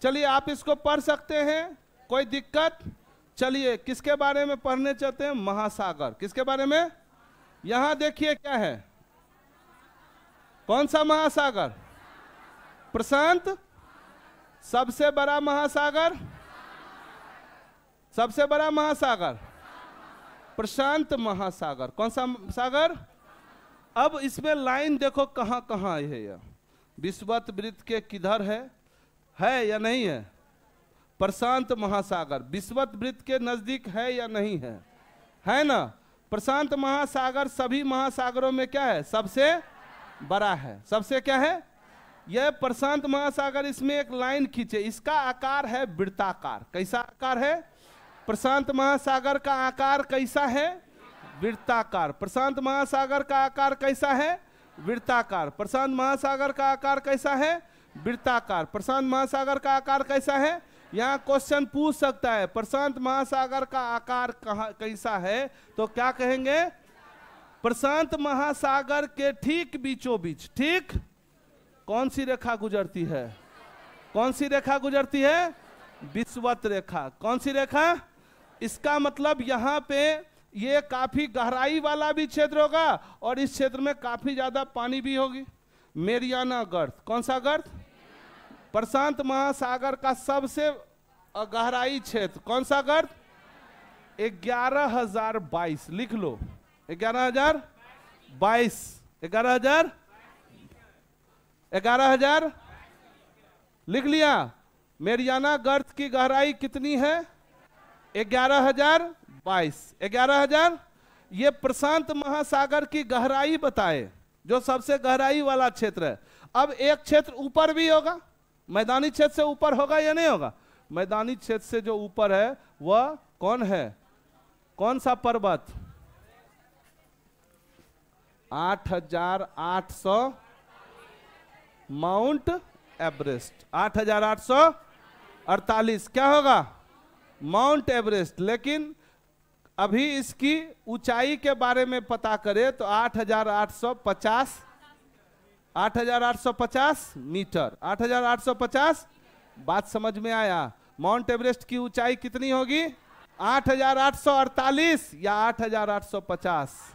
चलिए आप इसको पढ़ सकते हैं, कोई दिक्कत? चलिए किसके बारे में पढ़ने चाहते हैं? महासागर। किसके बारे में? यहां देखिए क्या है, कौन सा महासागर? प्रशांत। सबसे बड़ा महासागर? सबसे बड़ा महासागर प्रशांत महासागर। कौन सा सागर? अब इसमें लाइन देखो कहां कहां है। यह विषुवत वृत्त के किधर है या नहीं है? प्रशांत महासागर विषुवत वृत्त के नजदीक है या नहीं है? है ना? प्रशांत महासागर सभी महासागरों में क्या है? सबसे बड़ा है। सबसे क्या है? यह प्रशांत महासागर। इसमें एक लाइन खींचे, इसका आकार है वृत्ताकार। कैसा आकार है? प्रशांत महासागर का आकार कैसा है? वृत्ताकार। प्रशांत महासागर का आकार कैसा है? वृत्ताकार। प्रशांत महासागर का आकार कैसा है? वृत्ताकार। प्रशांत महासागर का आकार कैसा है? यहाँ क्वेश्चन पूछ सकता है, प्रशांत महासागर का आकार कैसा है? तो क्या कहेंगे? प्रशांत महासागर के ठीक बीचों बीच, ठीक कौन सी रेखा गुजरती है? कौन सी रेखा गुजरती है? विषुवत रेखा। कौन सी रेखा? इसका मतलब यहाँ पे ये काफी गहराई वाला भी क्षेत्र होगा और इस क्षेत्र में काफी ज्यादा पानी भी होगी। मेरियाना गर्त। कौन सा गर्त? प्रशांत महासागर का सबसे गहराई क्षेत्र कौन सा गर्त? 11,022 लिख लो। 11,022 11,000 लिख लिया। मेरियाना गर्त की गहराई कितनी है? 11,022। 11,000 ये प्रशांत महासागर की गहराई बताए, जो सबसे गहराई वाला क्षेत्र है। अब एक क्षेत्र ऊपर भी होगा, मैदानी क्षेत्र से ऊपर होगा या नहीं होगा? मैदानी क्षेत्र से जो ऊपर है वह कौन है? कौन सा पर्वत? 8,800 माउंट एवरेस्ट। 8,848 क्या होगा? Mount Everest. लेकिन अभी इसकी ऊंचाई के बारे में पता करें तो 8,850 मीटर। 8,850 बात समझ में आया? माउंट एवरेस्ट की ऊंचाई कितनी होगी? 8,848 या 8,850?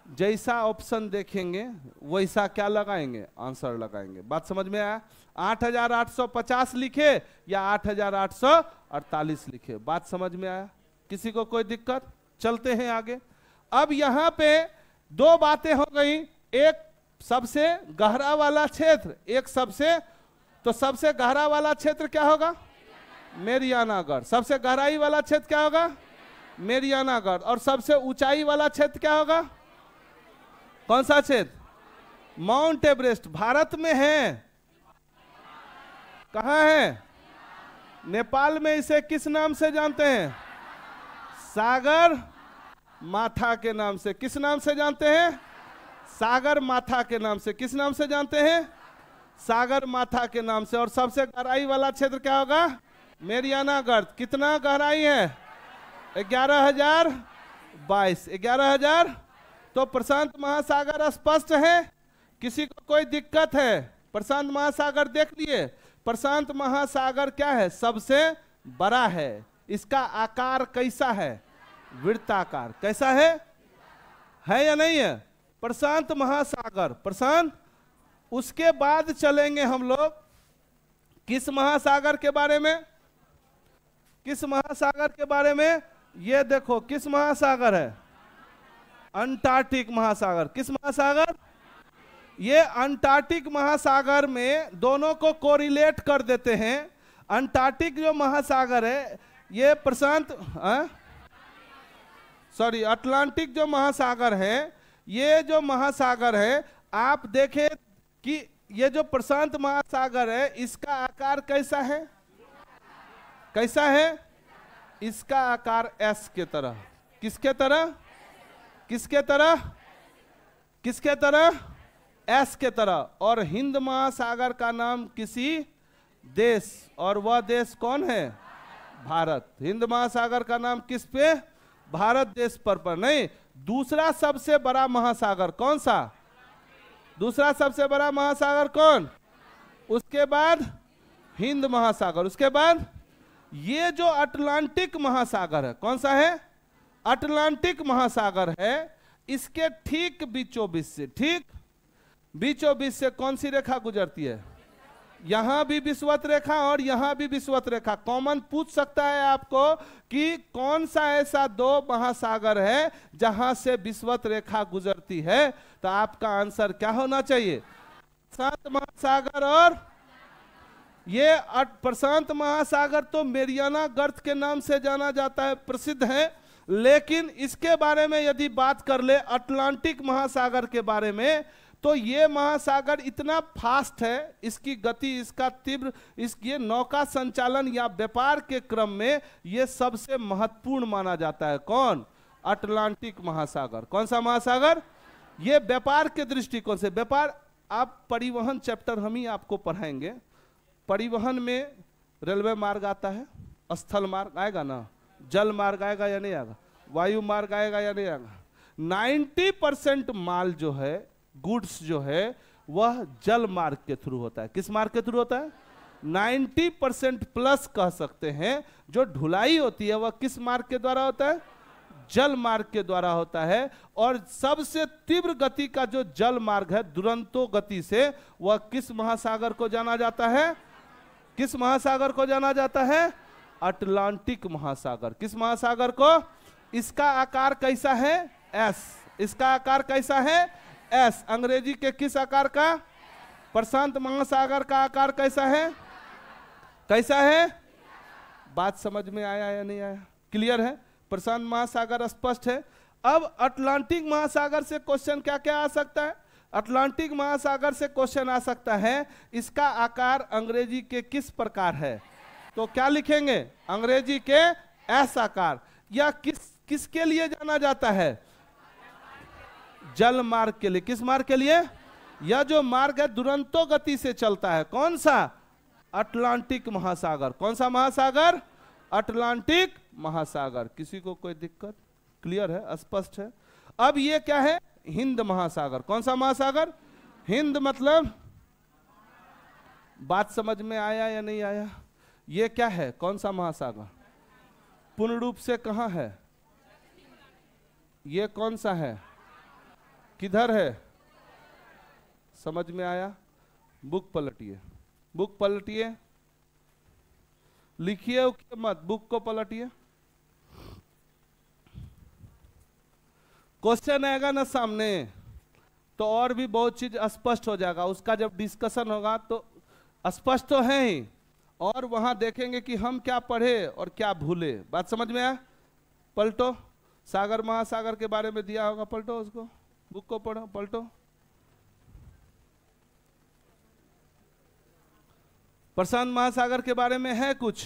जैसा ऑप्शन देखेंगे वैसा क्या लगाएंगे? आंसर लगाएंगे। बात समझ में आया? 8,850 लिखे या 8,848 लिखे? बात समझ में आया? किसी को कोई दिक्कत? चलते हैं आगे। अब यहां पे दो बातें हो गई, एक सबसे गहरा वाला क्षेत्र, एक सबसे, तो सबसे गहरा वाला क्षेत्र क्या होगा? मेरियाना गर्त। सबसे गहराई वाला क्षेत्र क्या होगा? मेरियाना गर्त। और सबसे ऊंचाई वाला क्षेत्र क्या होगा? कौन सा क्षेत्र? Mount Everest. भारत में है, कहां है? नेपाल में। इसे किस नाम से जानते हैं? सागर माथा के नाम से। किस नाम से जानते हैं? सागर माथा के नाम से। किस नाम से जानते हैं? सागर माथा के नाम से। और सबसे गहराई वाला क्षेत्र क्या होगा? मेरियाना गर्त। कितना गहराई है? 11,022। 11,000। तो प्रशांत महासागर स्पष्ट है? किसी को कोई दिक्कत है? प्रशांत महासागर देख लिए। प्रशांत महासागर क्या है? सबसे बड़ा है। इसका आकार कैसा है? वृत्ताकार। कैसा है या नहीं है? प्रशांत महासागर। प्रशांत। उसके बाद चलेंगे हम लोग किस महासागर के बारे में? किस महासागर के बारे में? ये देखो किस महासागर है? अंटार्कटिक महासागर। किस महासागर? ये अंटार्कटिक महासागर में दोनों को कोरिलेट कर देते हैं। अंटार्कटिक जो महासागर है ये प्रशांत अटलांटिक जो महासागर है, ये जो महासागर है, आप देखें कि ये जो प्रशांत महासागर है इसका आकार कैसा है? कैसा है? इसका आकार एस के तरह। किसके तरह? किसके तरह? किसके तरह? एस के तरह। और हिंद महासागर का नाम किसी देश, और वह देश कौन है? भारत। हिंद महासागर का नाम किस पे? भारत देश पर नहीं। दूसरा सबसे बड़ा महासागर कौन सा? दूसरा सबसे बड़ा महासागर कौन? उसके बाद हिंद महासागर। उसके बाद ये जो अटलांटिक महासागर है, कौन सा है? अटलांटिक महासागर है। इसके ठीक बीचों बीच से, ठीक बीचों बीच से कौन सी रेखा गुजरती है? यहां भी विषुवत रेखा और यहां भी विषुवत रेखा। कॉमन पूछ सकता है आपको कि कौन सा ऐसा दो महासागर है जहां से विषुवत रेखा गुजरती है, तो आपका आंसर क्या होना चाहिए? प्रशांत महासागर। और ये प्रशांत महासागर तो मेरियाना गर्त के नाम से जाना जाता है, प्रसिद्ध है। लेकिन इसके बारे में यदि बात कर ले अटलांटिक महासागर के बारे में, तो ये महासागर इतना फास्ट है, इसकी गति, इसका तीव्र, ये नौका संचालन या व्यापार के क्रम में ये सबसे महत्वपूर्ण माना जाता है। कौन? अटलांटिक महासागर। कौन सा महासागर? ये व्यापार के दृष्टिकोण से। व्यापार, आप परिवहन चैप्टर हम ही आपको पढ़ाएंगे। परिवहन में रेलवे मार्ग आता है, स्थल मार्ग आएगा ना, जल मार्ग आएगा या नहीं आएगा, वायु मार्ग आएगा या नहीं आएगा। 90% माल जो है, गुड्स जो है, वह जल मार्ग के थ्रू होता है। किस मार्ग के थ्रू होता है? 90% प्लस कह सकते हैं। जो ढुलाई होती है वह किस मार्ग के द्वारा होता है? जल मार्ग के द्वारा होता है। और सबसे तीव्र गति का जो जल मार्ग है दुरंतो गति से, वह किस महासागर को जाना जाता है? किस महासागर को जाना जाता है? अटलांटिक महासागर। किस महासागर को? इसका आकार कैसा है? एस। इसका आकार कैसा है? एस। अंग्रेजी के किस आकार का? प्रशांत महासागर का आकार कैसा है? कैसा है? बात समझ में आया या नहीं आया? क्लियर है? प्रशांत महासागर स्पष्ट है। अब अटलांटिक महासागर से क्वेश्चन क्या क्या आ सकता है? अटलांटिक महासागर से क्वेश्चन आ सकता है इसका आकार अंग्रेजी के किस प्रकार है? तो क्या लिखेंगे? अंग्रेजी के एस आकार। या किसके लिए जाना जाता है? जल मार्ग के लिए। किस मार्ग के लिए? यह जो मार्ग है दुरंतो गति से चलता है। कौन सा? अटलांटिक महासागर। कौन सा महासागर? अटलांटिक महासागर। किसी को कोई दिक्कत? क्लियर है? स्पष्ट है? अब ये क्या है? हिंद महासागर। कौन सा महासागर? हिंद मतलब, बात समझ में आया या नहीं आया? ये क्या है? कौन सा महासागर? पूर्ण रूप से कहां है? ये कौन सा है? किधर है? समझ में आया? बुक पलटिए, बुक पलटिए, लिखिए मत, बुक को पलटिए। क्वेश्चन आएगा ना सामने तो और भी बहुत चीज स्पष्ट हो जाएगा। उसका जब डिस्कशन होगा तो स्पष्ट तो है ही, और वहां देखेंगे कि हम क्या पढ़े और क्या भूले। बात समझ में आया? पलटो, सागर महासागर के बारे में दिया होगा, पलटो उसको, बुक को पढ़ो, पलटो। प्रशांत महासागर के बारे में है कुछ?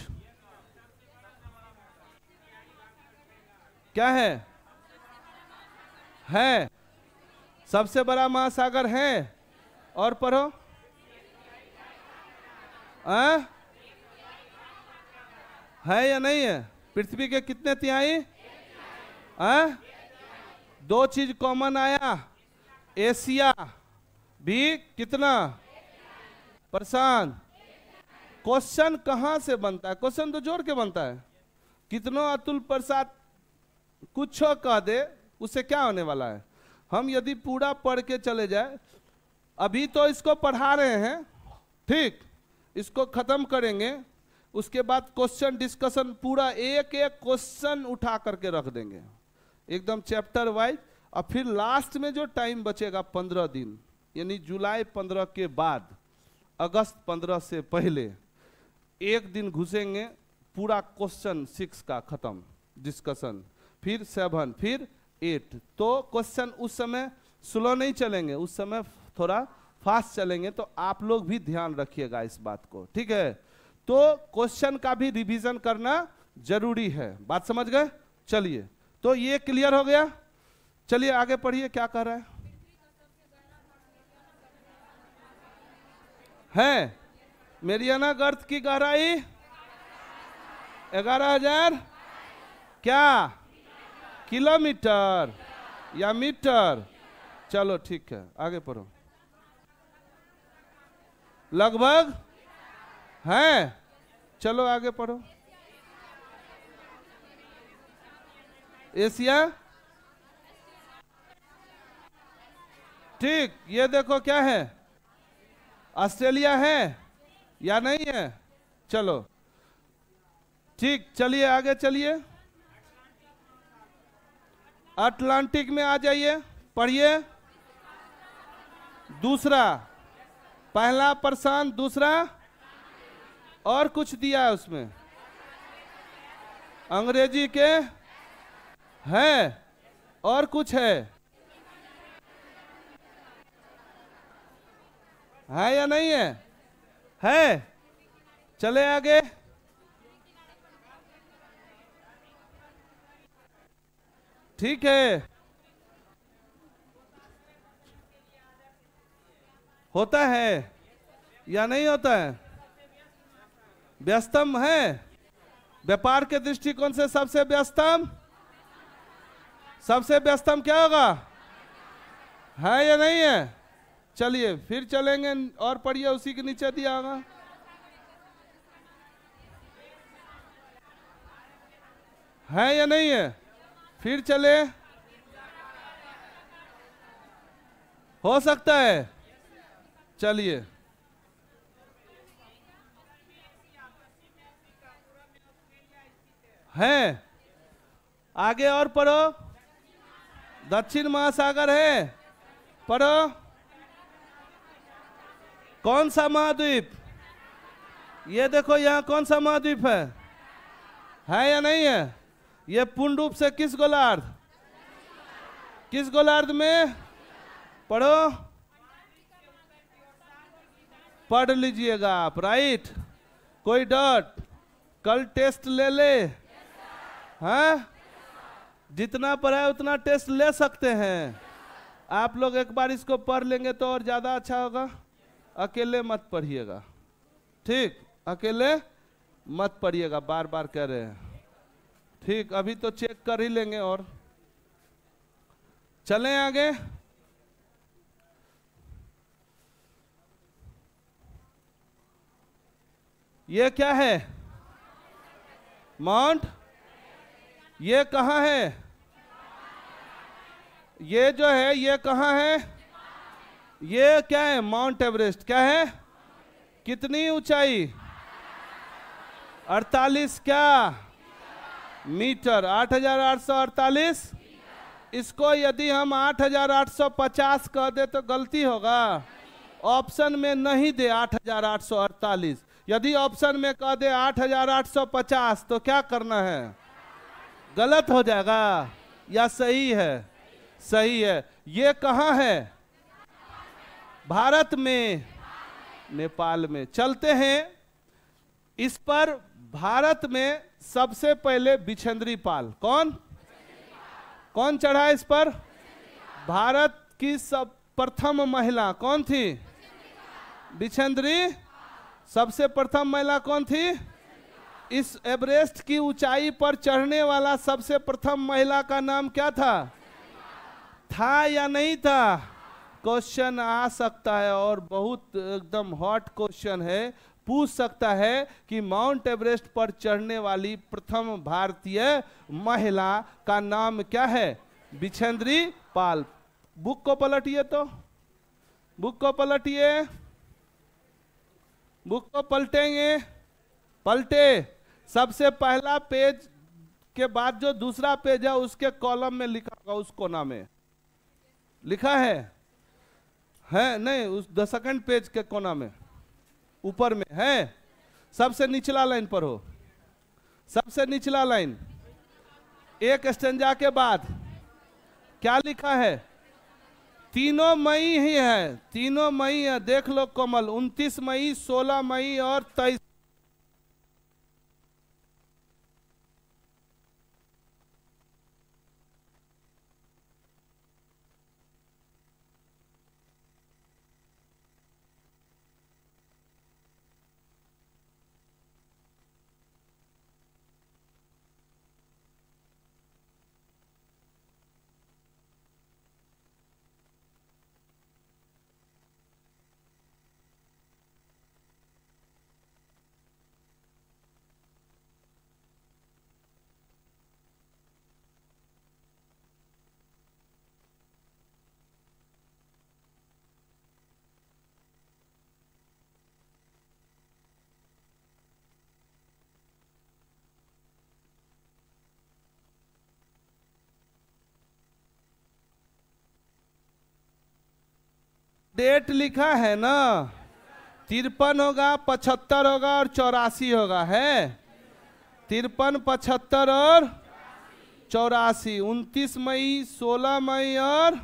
क्या है? है सबसे बड़ा महासागर है। और पढ़ो, है या नहीं है? पृथ्वी के कितने तिहाई? दो चीज कॉमन आया, एशिया भी कितना? प्रशांत। क्वेश्चन कहां से बनता है? क्वेश्चन तो जोड़ के बनता है। कितनों अतुल प्रसाद कुछ कह दे, उससे क्या होने वाला है? हम यदि पूरा पढ़ के चले जाए, अभी तो इसको पढ़ा रहे हैं, ठीक, इसको खत्म करेंगे, उसके बाद क्वेश्चन डिस्कशन पूरा एक एक क्वेश्चन उठा करके रख देंगे एकदम चैप्टर वाइज। और फिर लास्ट में जो टाइम बचेगा 15 दिन, यानी जुलाई 15 के बाद अगस्त 15 से पहले एक दिन घुसेंगे, पूरा क्वेश्चन 6 का खत्म डिस्कशन, फिर 7, फिर 8। तो क्वेश्चन उस समय स्लो नहीं चलेंगे, उस समय थोड़ा फास्ट चलेंगे। तो आप लोग भी ध्यान रखिएगा इस बात को, ठीक है? तो क्वेश्चन का भी रिवीजन करना जरूरी है। बात समझ गए? चलिए, तो ये क्लियर हो गया। चलिए आगे पढ़िए, क्या कह रहा है? मेरियाना गर्त की गहराई 11,000 क्या किलोमीटर या मीटर? चलो ठीक है, आगे पढ़ो। लगभग है, चलो आगे पढ़ो। एशिया, ठीक, ये देखो क्या है? ऑस्ट्रेलिया है या नहीं है? चलो ठीक, चलिए आगे चलिए। अटलांटिक में आ जाइए, पढ़िए। दूसरा, पहला प्रशांत, दूसरा और कुछ दिया है उसमें, अंग्रेजी के है और कुछ है या नहीं है? है। चले आगे। ठीक है, होता है या नहीं होता है? व्यस्तम है। व्यापार के दृष्टिकोण से सबसे व्यस्तम, सबसे व्यस्तम क्या होगा? है या नहीं है? चलिए फिर चलेंगे और पढ़िए, उसी के नीचे दिया होगा। है या नहीं है? फिर चले, हो सकता है। चलिए, है आगे और पढ़ो। दक्षिण महासागर है, पढ़ो। कौन सा महाद्वीप? ये देखो यहाँ कौन सा महाद्वीप है या नहीं है? ये पूर्ण रूप से किस गोलार्ध, किस गोलार्ध में? पढ़ो, पढ़ लीजिएगा आप, राइट। कोई डाउट? कल टेस्ट ले ले, हाँ? जितना पढ़ा उतना टेस्ट ले सकते हैं आप लोग। एक बार इसको पढ़ लेंगे तो और ज्यादा अच्छा होगा। अकेले मत पढ़िएगा, ठीक? अकेले मत पढ़िएगा, बार बार कह रहे हैं, ठीक? अभी तो चेक कर ही लेंगे। और चलें आगे। ये क्या है? माउंट। ये कहाँ है? ये जो है ये कहाँ है? ये क्या है? Mount Everest. क्या है? कितनी ऊंचाई? 48 क्या मीटर? 8848। इसको यदि हम 8850 कह दे तो गलती होगा? ऑप्शन में नहीं दे 8848। यदि ऑप्शन में कह दे 8850 तो क्या करना है? गलत हो जाएगा या सही है? सही है। ये कहाँ है? भारत में, नेपाल में। चलते हैं इस पर। भारत में सबसे पहले बिछेंद्री पाल कौन चढ़ा इस पर? भारत की सब प्रथम महिला कौन थी? बिछेंद्री। सबसे प्रथम महिला कौन थी? इस एवरेस्ट की ऊंचाई पर चढ़ने वाला सबसे प्रथम महिला का नाम क्या था या नहीं था? क्वेश्चन आ सकता है और बहुत एकदम हॉट क्वेश्चन है। पूछ सकता है कि माउंट एवरेस्ट पर चढ़ने वाली प्रथम भारतीय महिला का नाम क्या है? बिछेंद्री पाल। बुक को पलटिए, तो बुक को पलटिए, बुक को पलटेंगे। पलटे। सबसे पहला पेज के बाद जो दूसरा पेज है उसके कॉलम में लिखा होगा, उस कोना में लिखा है नहीं? उस द सेकंड पेज के कोना में ऊपर में है। सबसे निचला लाइन पर हो, सबसे निचला लाइन। एक स्टेंजा के बाद क्या लिखा है? 3 मई ही है, 3 मई है। देख लो कमल, 29 मई, 16 मई और 23। डेट लिखा है ना? 53 होगा, 75 होगा और 84 होगा। है 53, 75 और 84। 29 मई, 16 मई और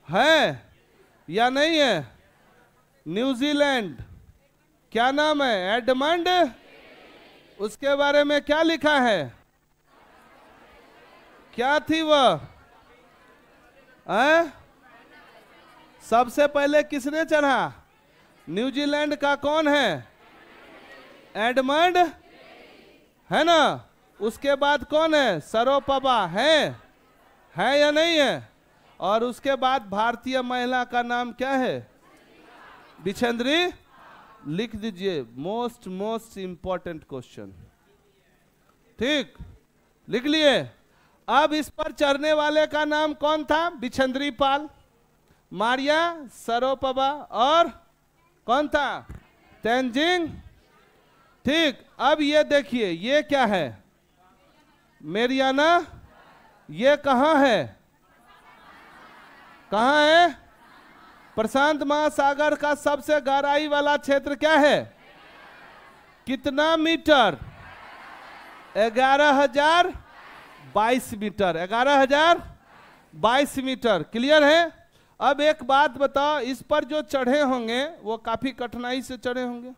है या नहीं है? न्यूजीलैंड। क्या नाम है? एडमंड। उसके बारे में क्या लिखा है? क्या थी वह? सबसे पहले किसने चढ़ा? न्यूजीलैंड का कौन है? एडमंड, है ना? उसके बाद कौन है? सरोपबा। है या नहीं है? और उसके बाद भारतीय महिला का नाम क्या है? बिछेंद्री। लिख दीजिए, मोस्ट इंपॉर्टेंट क्वेश्चन। ठीक, लिख लिए। अब इस पर चढ़ने वाले का नाम कौन था? बिछंद्री पाल, मारिया सरोपबा और कौन था? तेंजिंग। ठीक, अब ये देखिए ये क्या है? मेरियाना। ये कहाँ है? कहाँ है? प्रशांत महासागर का सबसे गहराई वाला क्षेत्र क्या है? कितना मीटर? 11,022 मीटर। 11,022 मीटर। क्लियर है? अब एक बात बताओ, इस पर जो चढ़े होंगे वो काफी कठिनाई से चढ़े होंगे,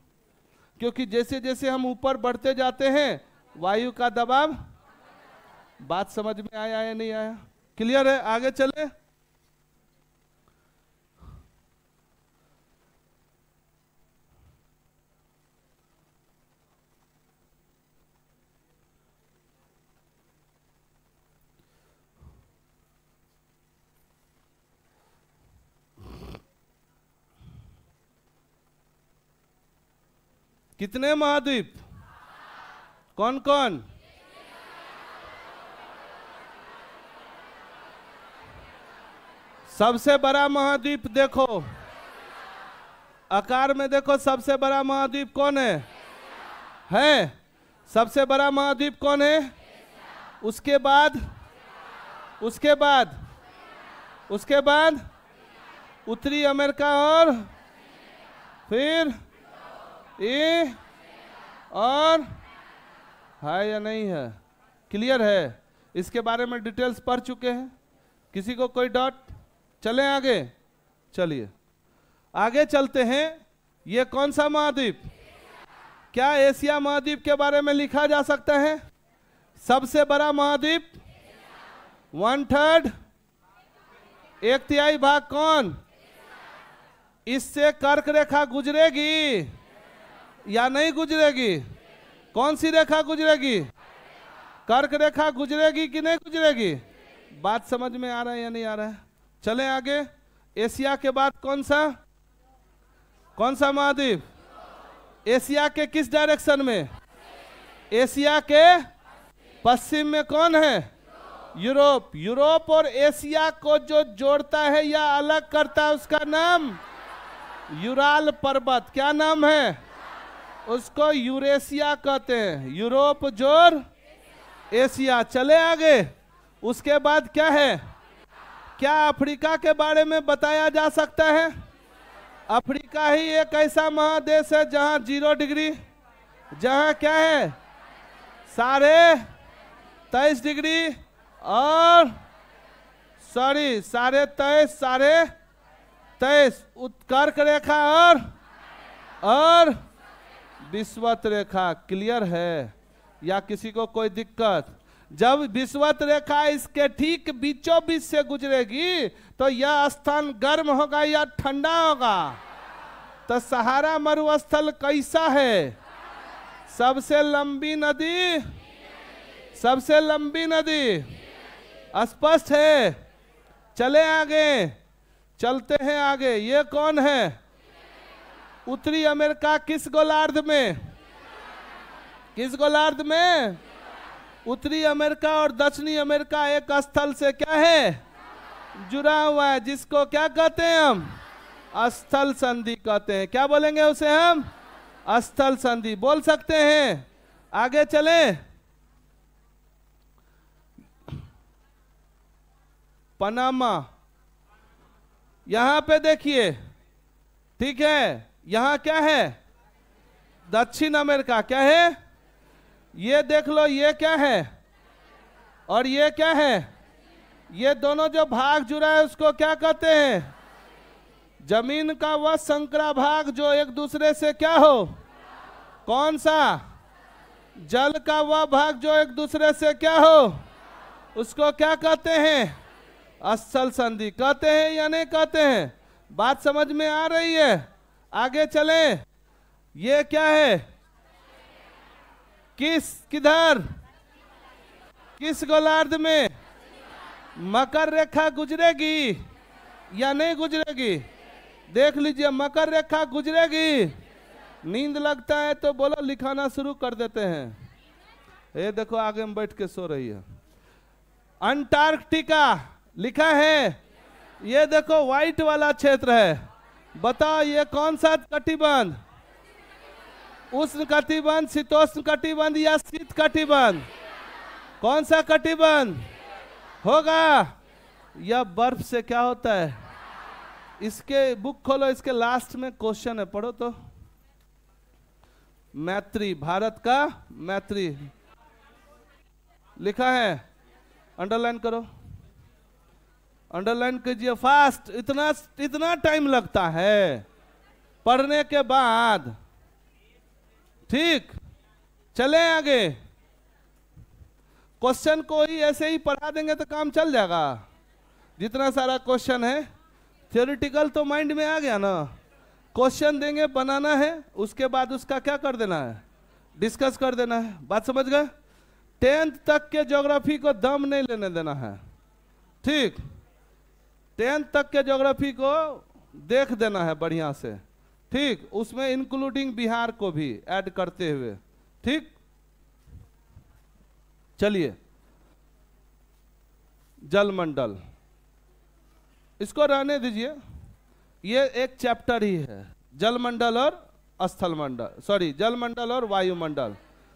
क्योंकि जैसे जैसे हम ऊपर बढ़ते जाते हैं वायु का दबाव। बात समझ में आया या नहीं आया? क्लियर है? आगे चले। कितने महाद्वीप? कौन कौन? सबसे बड़ा महाद्वीप देखो, आकार में देखो, सबसे बड़ा महाद्वीप कौन है? सबसे बड़ा महाद्वीप कौन है? उसके बाद उत्तरी अमेरिका और फिर ये और है या नहीं है? क्लियर है? इसके बारे में डिटेल्स पढ़ चुके हैं। किसी को कोई डाउट? चलें आगे। चलिए आगे चलते हैं। ये कौन सा महाद्वीप? क्या एशिया महाद्वीप के बारे में लिखा जा सकता है? सबसे बड़ा महाद्वीप 1/3, 1/3 भाग कौन? इससे कर्क रेखा गुजरेगी या नहीं गुजरेगी? कौन सी रेखा गुजरेगी? कर्क रेखा गुजरेगी कि नहीं गुजरेगी? बात समझ में आ रहा है या नहीं आ रहा है? चलें आगे। एशिया के बाद कौन सा महाद्वीप? एशिया के किस डायरेक्शन में? एशिया के पश्चिम में कौन है? यूरोप। यूरोप और एशिया को जो जोड़ता है या अलग करता है उसका नाम यूराल पर्वत। क्या नाम है? उसको यूरेशिया कहते हैं। यूरोप जोड़ एशिया। चले आगे। उसके बाद क्या है? क्या अफ्रीका के बारे में बताया जा सकता है? अफ्रीका ही एक ऐसा महादेश है जहां 0 डिग्री, जहां क्या है 23.5 डिग्री और 23.5 उत्कर्क रेखा और विषुवत रेखा। क्लियर है या किसी को कोई दिक्कत? जब विषुवत रेखा इसके ठीक बीचों बीच से गुजरेगी तो यह स्थान गर्म होगा या ठंडा होगा? तो सहारा मरुस्थल कैसा है? सबसे लंबी नदी स्पष्ट है। चले आगे, चलते हैं आगे। ये कौन है? उत्तरी अमेरिका किस गोलार्ध में? उत्तरी अमेरिका और दक्षिणी अमेरिका एक स्थल से क्या है? जुड़ा हुआ है, जिसको क्या कहते हैं हम? स्थल संधि कहते हैं। क्या बोलेंगे उसे हम? स्थल संधि बोल सकते हैं। आगे चले। पनामा, यहां पे देखिए, ठीक है। यहां क्या है? दक्षिण अमेरिका। क्या है? ये देख लो, ये क्या है और ये क्या है? ये दोनों जो भाग जुड़ा है उसको क्या कहते हैं? जमीन का वह संकरा भाग जो एक दूसरे से क्या हो? कौन सा? जल का वह भाग जो एक दूसरे से क्या हो? उसको क्या कहते हैं? स्थल संधि कहते हैं या नहीं कहते हैं? बात समझ में आ रही है? आगे चले। ये क्या है? किधर? किस गोलार्ध में? मकर रेखा गुजरेगी या नहीं गुजरेगी? देख लीजिए, मकर रेखा गुजरेगी। नींद लगता है तो बोलो, लिखाना शुरू कर देते हैं। ये देखो आगे में बैठ के सो रही है। अंटार्कटिका लिखा है, ये देखो व्हाइट वाला क्षेत्र है। बताओ ये कौन सा कटिबंध? उष्ण कटिबंध, शीतोष्ण कटिबंध या शीत कटिबंध? कौन सा कटिबंध होगा? यह बर्फ से क्या होता है? इसके बुक खोलो, इसके लास्ट में क्वेश्चन है, पढ़ो तो। मैत्री, भारत का मैत्री लिखा है, अंडरलाइन करो, अंडरलाइन कीजिए फास्ट। इतना टाइम लगता है पढ़ने के बाद। ठीक, चले आगे। क्वेश्चन को ही ऐसे ही पढ़ा देंगे तो काम चल जाएगा। जितना सारा क्वेश्चन है थियोरिटिकल तो माइंड में आ गया ना। क्वेश्चन देंगे, बनाना है, उसके बाद उसका क्या कर देना है? डिस्कस कर देना है। बात समझ गए? 10th तक के ज्योग्राफी को दम नहीं लेने देना है। ठीक, 10th तक के ज्योग्राफी को देख देना है बढ़िया से। ठीक, उसमें इंक्लूडिंग बिहार को भी ऐड करते हुए। ठीक, चलिए, जलमंडल इसको रहने दीजिए, ये एक चैप्टर ही है। जलमंडल और स्थलमंडल, सॉरी, जलमंडल और वायुमंडल।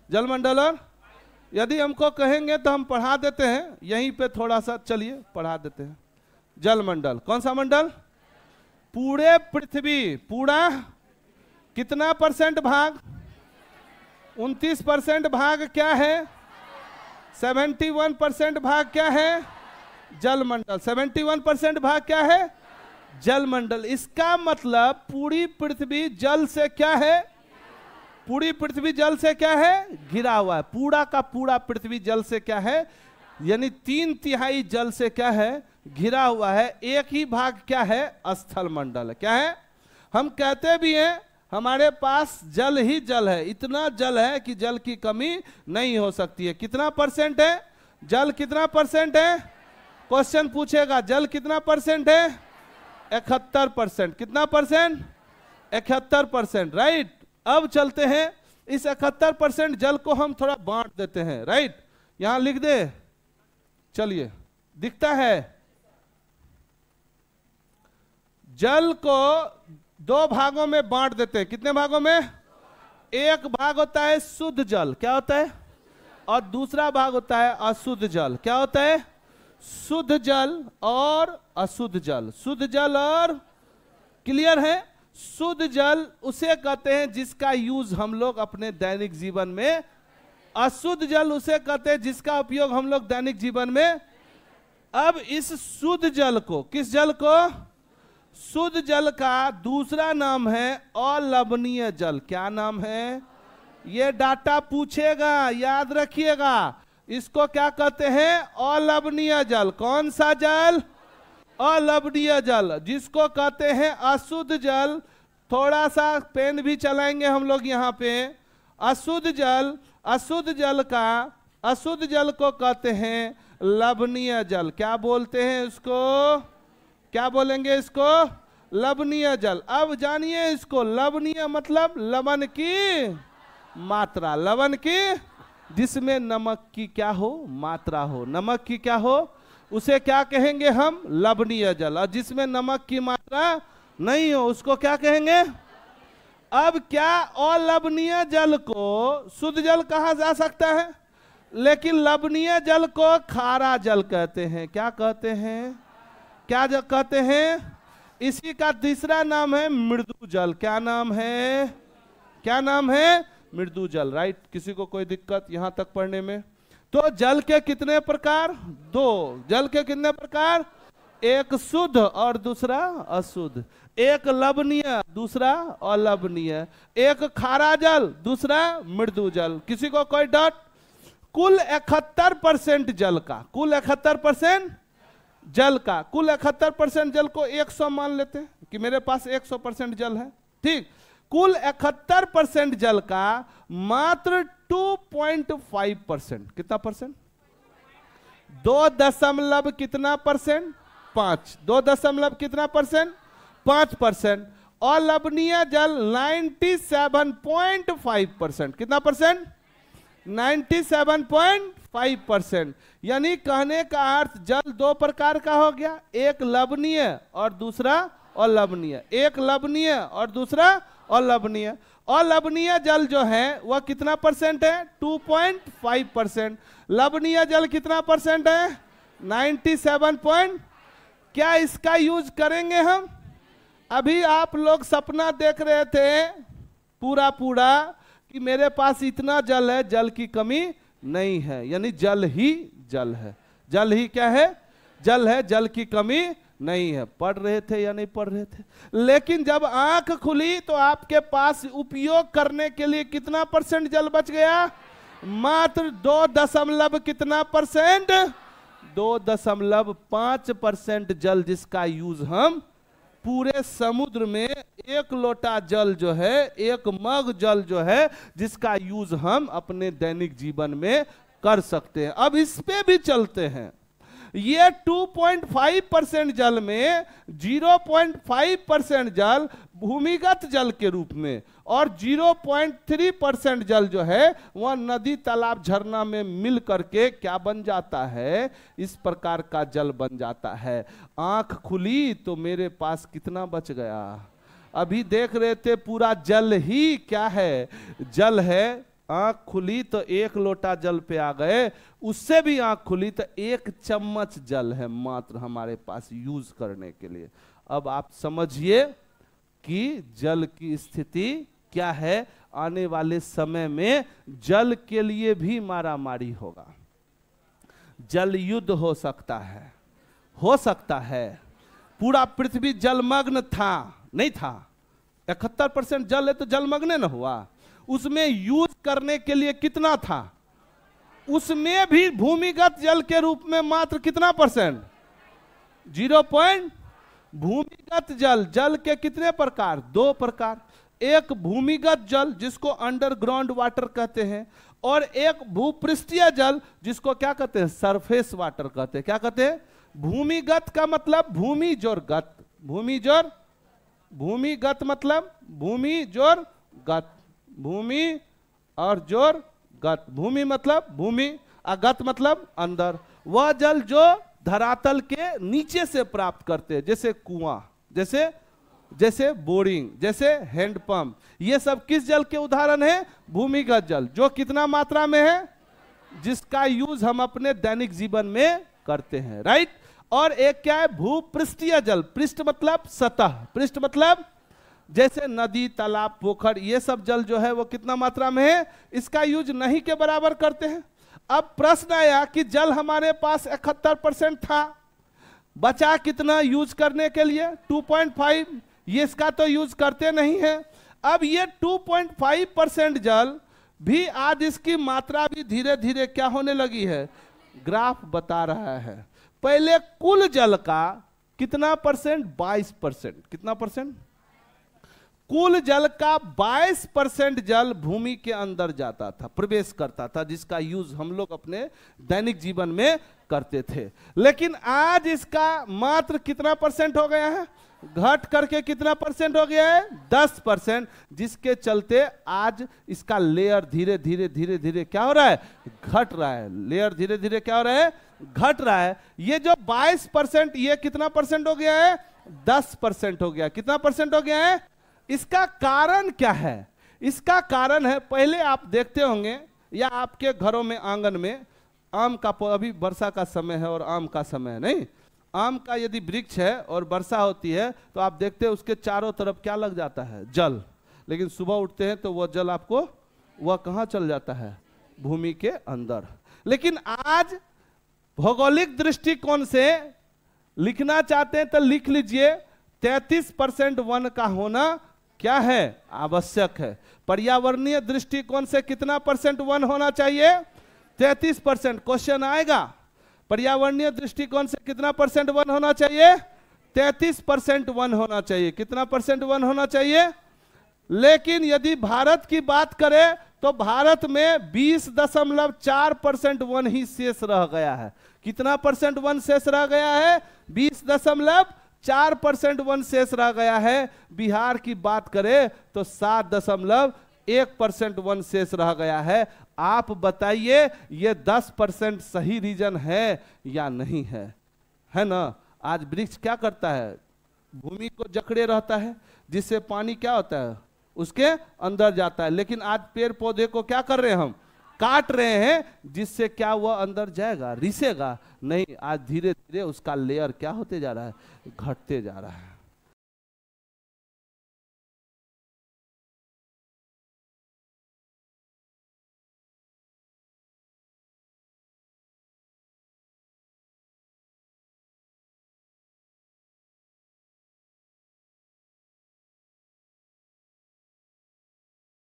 जलमंडल और, यदि हमको कहेंगे तो हम पढ़ा देते हैं यहीं पे, थोड़ा सा चलिए पढ़ा देते हैं। जलमंडल कौन सा मंडल? पूरे पृथ्वी, पूरा कितना परसेंट भाग? 29% भाग क्या है? 71% भाग क्या है? जलमंडल। 71% भाग क्या है? जलमंडल। इसका मतलब पूरी पृथ्वी जल से क्या है? पूरी पृथ्वी जल से क्या है? घिरा हुआ है। पूरा का पूरा पृथ्वी जल से क्या है? यानी 3/3 जल से क्या है? घिरा हुआ है। एक ही भाग क्या है? स्थल मंडल है। क्या है? हम कहते भी हैं हमारे पास जल ही जल है, इतना जल है कि जल की कमी नहीं हो सकती है। कितना परसेंट है जल? कितना परसेंट है? क्वेश्चन पूछेगा जल कितना परसेंट है? 71%। कितना परसेंट? 71%। राइट। अब चलते हैं, इस 71% जल को हम थोड़ा बांट देते हैं। राइट, यहां लिख दे, चलिए, दिखता है। जल को 2 भागों में बांट देते हैं। कितने भागों में? एक भाग होता है शुद्ध जल, क्या होता है? और दूसरा भाग होता है अशुद्ध जल। क्या होता है? शुद्ध जल और अशुद्ध जल। शुद्ध जल और, क्लियर है? शुद्ध जल उसे कहते हैं जिसका यूज हम लोग अपने दैनिक जीवन में, अशुद्ध जल उसे कहते हैं जिसका उपयोग हम लोग दैनिक जीवन में। अब इस शुद्ध जल को, किस जल को? शुद्ध जल का दूसरा नाम है अलवणीय जल। क्या नाम है? ये डाटा पूछेगा, याद रखिएगा। इसको क्या कहते हैं? अलवणीय जल। कौन सा जल? अलवणीय जल। जिसको कहते हैं अशुद्ध जल, थोड़ा सा पेन भी चलाएंगे हम लोग यहाँ पे। अशुद्ध जल, अशुद्ध जल का, अशुद्ध जल को कहते हैं लवणीय जल। क्या बोलते हैं इसको? क्या बोलेंगे इसको? लवणीय जल। अब जानिए इसको, लवणीय मतलब लवण की मात्रा। लवण की, जिसमें नमक की क्या हो? मात्रा हो। नमक की क्या हो? उसे क्या कहेंगे हम? लवणीय जल। और जिसमें नमक की मात्रा नहीं हो उसको क्या कहेंगे? अब क्या अलवणीय जल को शुद्ध जल कहा जा सकता है, लेकिन लवणीय जल को खारा जल कहते हैं। क्या कहते हैं? क्या कहते हैं? इसी का तीसरा नाम है मृदु जल। क्या नाम है? क्या नाम है? मृदु जल। राइट। किसी को कोई दिक्कत यहां तक पढ़ने में? तो जल के कितने प्रकार? 2। जल के कितने प्रकार? एक शुद्ध और दूसरा अशुद्ध। एक लवणीय, दूसरा अलवणीय। एक खारा जल, दूसरा मृदु जल। किसी को कोई डाउट? कुल 71% जल का, कुल 71% जल का, कुल 71% जल को 100 मान लेते हैं कि मेरे पास 100% जल है। ठीक, कुल 71% जल का मात्र 2.5%, कितना परसेंट? 2 दशमलव कितना परसेंट? 5। 2 दशमलव कितना परसेंट? 5%। अलवणीय जल 97.5%। कितना परसेंट? 97.5 2.5%। यानी कहने का अर्थ जल दो प्रकार का हो गया, एक लवणीय और दूसरा अलवणीय। एक लवणीय और दूसरा अलवणीय। अलवणीय जल जो है वह कितना परसेंट है? 2.5%। लवणीय जल कितना परसेंट है? 97 क्या इसका यूज करेंगे हम? अभी आप लोग सपना देख रहे थे पूरा कि मेरे पास इतना जल है, जल की कमी नहीं है, यानी जल ही जल है। जल ही क्या है? जल है, जल की कमी नहीं है। पढ़ रहे थे या नहीं पढ़ रहे थे? लेकिन जब आंख खुली तो आपके पास उपयोग करने के लिए कितना परसेंट जल बच गया? मात्र 2 कितना परसेंट? 2.5% जल, जिसका यूज हम पूरे समुद्र में 1 लोटा जल जो है, 1 मग जल जो है, जिसका यूज हम अपने दैनिक जीवन में कर सकते हैं। अब इस पे भी चलते हैं। ये 2.5% जल में 0.5% जल भूमिगत जल के रूप में और 0.3% जल जो है वह नदी, तालाब, झरना में मिल करके क्या बन जाता है? इस प्रकार का जल बन जाता है। आंख खुली तो मेरे पास कितना बच गया? अभी देख रहे थे पूरा जल ही क्या है? जल है। आंख खुली तो 1 लोटा जल पे आ गए, उससे भी आंख खुली तो 1 चम्मच जल है मात्र हमारे पास यूज करने के लिए। अब आप समझिए कि जल की स्थिति क्या है। आने वाले समय में जल के लिए भी मारामारी होगा, जल युद्ध हो सकता है, हो सकता है। पूरा पृथ्वी जलमग्न था, नहीं था? 71% जल है तो जलमग्न न हुआ। उसमें यूज करने के लिए कितना था? उसमें भी भूमिगत जल के रूप में मात्र कितना परसेंट? 0. भूमिगत जल, जल के कितने प्रकार? 2 प्रकार। एक भूमिगत जल जिसको अंडरग्राउंड वाटर कहते हैं, और एक भूपृष्ठीय जल जिसको क्या कहते हैं? सरफेस वाटर कहते हैं। क्या कहते हैं? भूमिगत का मतलब भूमि जोर गत। भूमि जोर, भूमिगत मतलब भूमि जोर गत। भूमि और जोर गत। भूमि मतलब भूमि, अगत मतलब अंदर। वह जल जो धरातल के नीचे से प्राप्त करते हैं, जैसे कुआं, जैसे बोरिंग, जैसे हैंडपंप। ये सब किस जल के उदाहरण है? भूमिगत जल, जो कितना मात्रा में है? जिसका यूज हम अपने दैनिक जीवन में करते हैं, राइट। और एक क्या है? भूपृष्ठीय जल। पृष्ठ मतलब सतह, पृष्ठ मतलब जैसे नदी, तालाब, पोखर, ये सब जल जो है वो कितना मात्रा में है? इसका यूज नहीं के बराबर करते हैं। अब प्रश्न आया कि जल हमारे पास 71% था, बचा कितना यूज करने के लिए? 2.5। ये इसका तो यूज करते नहीं है। अब ये 2.5% जल भी आज इसकी मात्रा भी धीरे धीरे क्या होने लगी है? ग्राफ बता रहा है। पहले कुल जल का कितना परसेंट? 22%। कितना परसेंट? कुल जल का 22% जल भूमि के अंदर जाता था, प्रवेश करता था, जिसका यूज हम लोग अपने दैनिक जीवन में करते थे। लेकिन आज इसका मात्र कितना परसेंट हो गया है? घट करके कितना परसेंट हो गया है? 10%। जिसके चलते आज इसका लेयर धीरे धीरे धीरे धीरे क्या हो रहा है? घट रहा है। लेयर धीरे धीरे क्या हो रहा है? घट रहा है। ये जो 22%, ये कितना परसेंट हो गया है? 10% हो गया। कितना परसेंट हो गया है? इसका कारण क्या है? इसका कारण है, पहले आप देखते होंगे या आपके घरों में आंगन में आम का, अभी वर्षा का समय है और आम का समय है, नहीं? आम का यदि वृक्ष है और वर्षा होती है तो आप देखते हैं उसके चारों तरफ क्या लग जाता है? जल। लेकिन सुबह उठते हैं तो वह जल आपको, वह कहाँ चल जाता है? भूमि के अंदर। लेकिन आज भौगोलिक दृष्टिकोण से लिखना चाहते हैं तो लिख लीजिए, 33% वन का होना क्या है? आवश्यक है। पर्यावरणीय दृष्टिकोण से कितना परसेंट वन होना चाहिए? 33%। क्वेश्चन आएगा, पर्यावरणीय दृष्टिकोण से कितना परसेंट वन होना चाहिए? 33% वन होना चाहिए। कितना परसेंट वन होना चाहिए? लेकिन यदि भारत की बात करें तो भारत में 20.4% वन ही शेष रह गया है। कितना परसेंट वन शेष रह गया है? 20.4% वन शेष रह गया है। बिहार की बात करें तो 7.1% वन शेष रह गया है। आप बताइए ये 10% सही रीजन है या नहीं है ना। आज वृक्ष क्या करता है, भूमि को जकड़े रहता है, जिससे पानी क्या होता है उसके अंदर जाता है। लेकिन आज पेड़ पौधे को क्या कर रहे हैं हम, काट रहे हैं, जिससे क्या वह अंदर जाएगा, रिसेगा नहीं। आज धीरे धीरे उसका लेयर क्या होते जा रहा है, घटते जा रहा है।